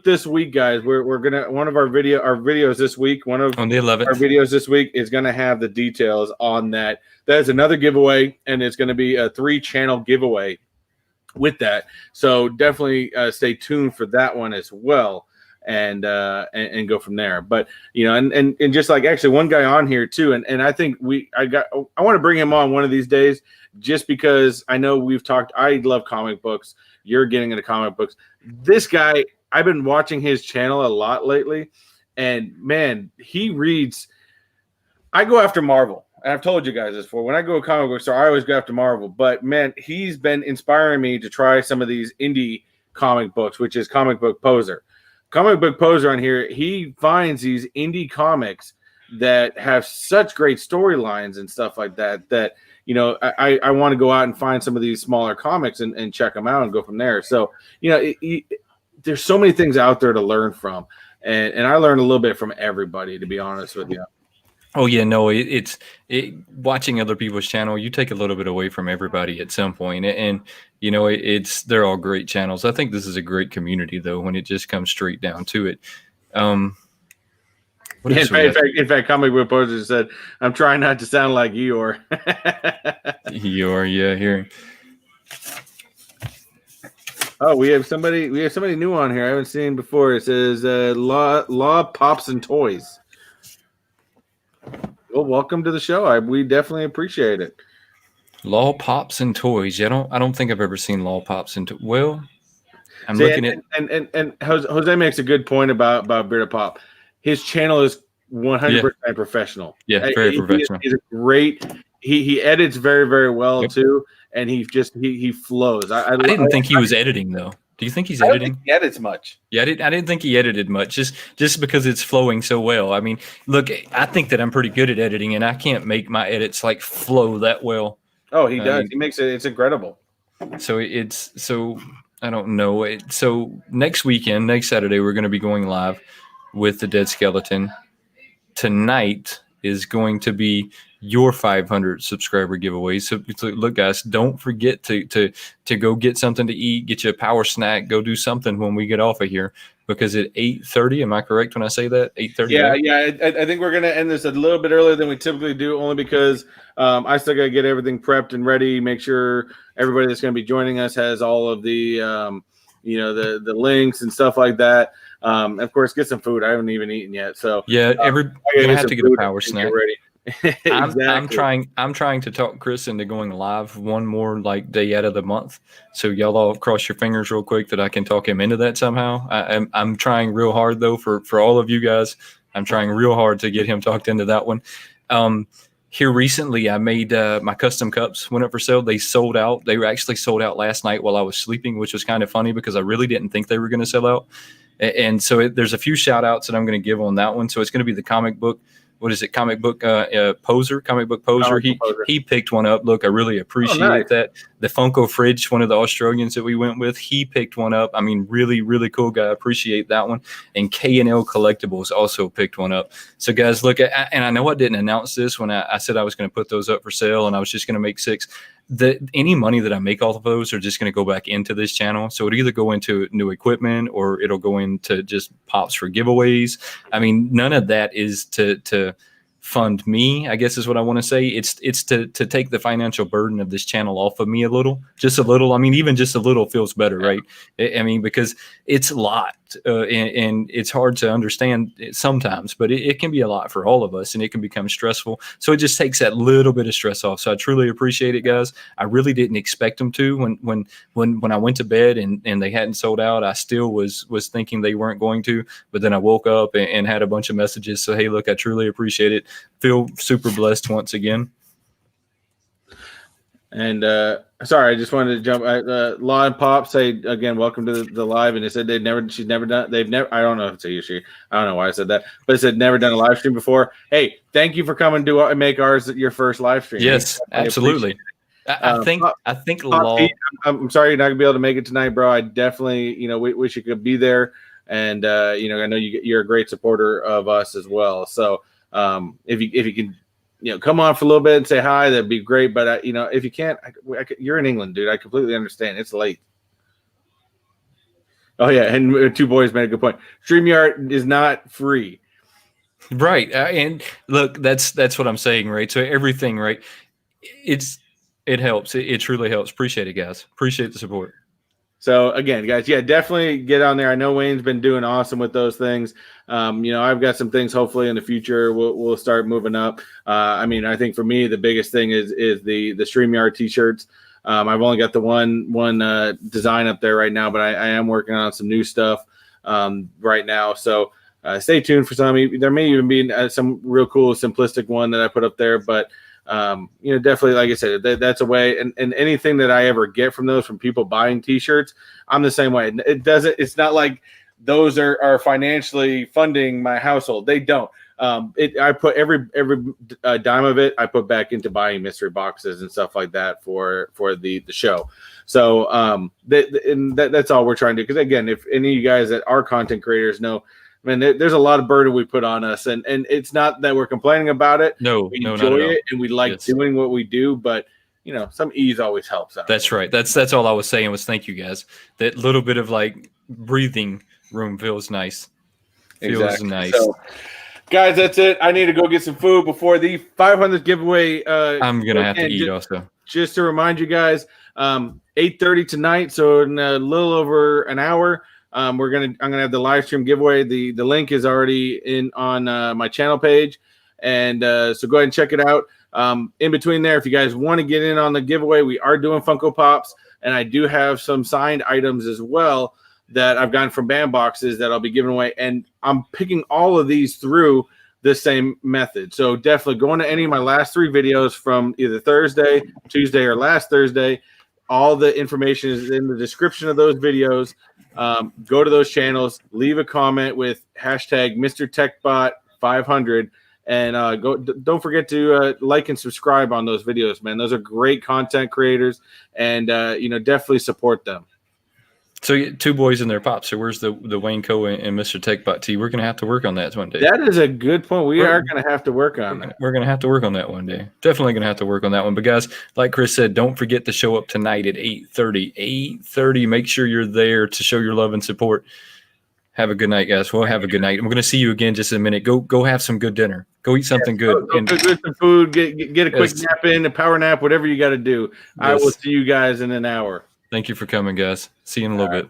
this week, guys. We're gonna, one of our videos this week, on the 11th, our videos this week is gonna have the details on that. That is another giveaway, and it's going to be a 3-channel giveaway with that. So definitely stay tuned for that one as well. And go from there. But and just like actually one guy on here too, and I think I want to bring him on one of these days, just because I know we've talked. I love comic books. You're getting into comic books. This guy, I've been watching his channel a lot lately, and man, he reads. I go after Marvel, and I've told you guys this before. When I go to a comic book store, I always go after Marvel. But man, he's been inspiring me to try some of these indie comic books, which is Comic Book Poser. Comic Book Poser on here, he finds these indie comics that have such great storylines and stuff like that, I want to go out and find some of these smaller comics and check them out and go from there. So, there's so many things out there to learn from. And I learned a little bit from everybody, to be honest with you. Oh yeah, no, it's watching other people's channel. You take a little bit away from everybody at some point, and they're all great channels. I think this is a great community though, when it just comes straight down to it. In fact, Comic Book Poser said, "I'm trying not to sound like Eeyore." Eeyore, yeah, here. Oh, we have somebody new on here I haven't seen before. It says Law Pops and Toys. Well, welcome to the show. We definitely appreciate it. Law Pops and Toys. Yeah, I don't think I've ever seen Law Pops and Well, I'm looking at and Jose makes a good point about Bearded Pop. His channel is 100% professional. Yeah, very professional. He's a great. He edits very, very well too, and he flows. I didn't think he was editing though. Do you think he's editing? I don't think he edits much. Yeah, I didn't think he edited much, just because it's flowing so well. I mean, look, I think that I'm pretty good at editing, and I can't make my edits flow that well. Oh, he does. He makes it. It's incredible. So I don't know. So next Saturday, we're going to be going live with the Dead Skeleton. Tonight is going to be your 500 subscriber giveaway. So look, guys, don't forget to go get something to eat, get you a power snack, go do something when we get off of here, because at 8:30, am I correct when I say that? 8:30? Yeah. I think we're going to end this a little bit earlier than we typically do, only because I still got to get everything prepped and ready, make sure everybody that's going to be joining us has all of the, the links and stuff like that. Of course, get some food. I haven't even eaten yet. So yeah, we're going to have to get a power snack. Ready. Exactly. I'm trying to talk Chris into going live one more like day out of the month. So y'all all cross your fingers real quick that I can talk him into that somehow. I'm trying real hard though for all of you guys. I'm trying real hard to get him talked into that one. Here recently, I made my custom cups went up for sale. They sold out. They were actually sold out last night while I was sleeping, which was kind of funny because I really didn't think they were going to sell out. And so there's a few shout outs that I'm going to give on that one. So it's going to be the comic book. What is it? Comic book poser. He picked one up. Look, I really appreciate that. The Funko fridge, one of the Australians that we went with, he picked one up. I mean, really, really cool guy. Appreciate that one. And K&L Collectibles also picked one up. So guys, look, and I know I didn't announce this when I said I was going to put those up for sale, and I was just going to make 6. Any money that I make off of those are just going to go back into this channel. So it'll either go into new equipment or it'll go into just pops for giveaways. I mean, none of that is to fund me, I guess is what I want to say. It's to take the financial burden of this channel off of me just a little. I mean, even just a little feels better, right? I mean, because it's a lot and it's hard to understand sometimes, but it can be a lot for all of us and it can become stressful. So it just takes that little bit of stress off. So I truly appreciate it, guys. I really didn't expect them to. When I went to bed and they hadn't sold out, I still was thinking they weren't going to, but then I woke up and had a bunch of messages. So, hey, look, I truly appreciate it. Feel super blessed once again. And sorry, I just wanted to jump. Law and Pop say again, welcome to the live. And they said she's never done. I don't know if it's a she. I don't know why I said that, but it said never done a live stream before. Hey, thank you for coming to make ours your first live stream. Yes, absolutely. I think Law. I'm sorry you're not gonna be able to make it tonight, bro. I definitely, wish you could be there. And I know you're a great supporter of us as well. So if you can. Come on for a little bit and say hi. That'd be great. But if you can't, you're in England, dude. I completely understand. It's late. Oh yeah, and two boys made a good point. StreamYard is not free, right? And look, that's what I'm saying, right? So everything, right? It helps. It truly helps. Appreciate it, guys. Appreciate the support. So again, guys, yeah, definitely get on there. I know Wayne's been doing awesome with those things. I've got some things. Hopefully, in the future, we'll start moving up. I think for me, the biggest thing is the StreamYard t-shirts. I've only got the one design up there right now, but I am working on some new stuff right now. So stay tuned for some. There may even be some real cool simplistic one that I put up there, but. Definitely, like I said, that's a way. And anything that I ever get from those, from people buying t-shirts, I'm the same way. It's not like those are financially funding my household. They don't. I put every dime of it I put back into buying mystery boxes and stuff like that for the show. So that's all we're trying to do. Because again, if any of you guys that are content creators know, man, there's a lot of burden we put on us, and it's not that we're complaining about it. No, we enjoy it, and we like doing what we do. But some ease always helps out. That's right. That's all I was saying was thank you, guys. That little bit of like breathing room feels nice. Feels nice. So, guys, that's it. I need to go get some food before the 500th giveaway. I'm gonna have to eat also. Just to remind you guys, 8:30 tonight, so in a little over an hour. I'm gonna have the live stream giveaway. The link is already in on my channel page, and so go ahead and check it out. In between there, if you guys want to get in on the giveaway, we are doing Funko Pops, and I do have some signed items as well that I've gotten from band boxes that I'll be giving away, and I'm picking all of these through the same method. So definitely go into any of my last 3 videos from either Thursday, Tuesday, or last Thursday. All the information is in the description of those videos. Go to those channels, leave a comment with hashtag Mr. Techbot 500, and don't forget to like and subscribe on those videos, man. Those are great content creators, and definitely support them. So 2 boys in their pops. So where's the WayneKo and Mr. Techbot tee? We're gonna have to work on that one day. That is a good point. We are gonna have to work on that. We're gonna have to work on that one day. Definitely gonna have to work on that one. But guys, like Chris said, don't forget to show up tonight at 8:30. 8:30. Make sure you're there to show your love and support. Have a good night, guys. We'll have a good night. I'm gonna see you again just in a minute. Go have some good dinner. Go eat something good. Go get some food. Get a quick nap in, a power nap, whatever you got to do. I will see you guys in an hour. Thank you for coming, guys. See you in a little bit.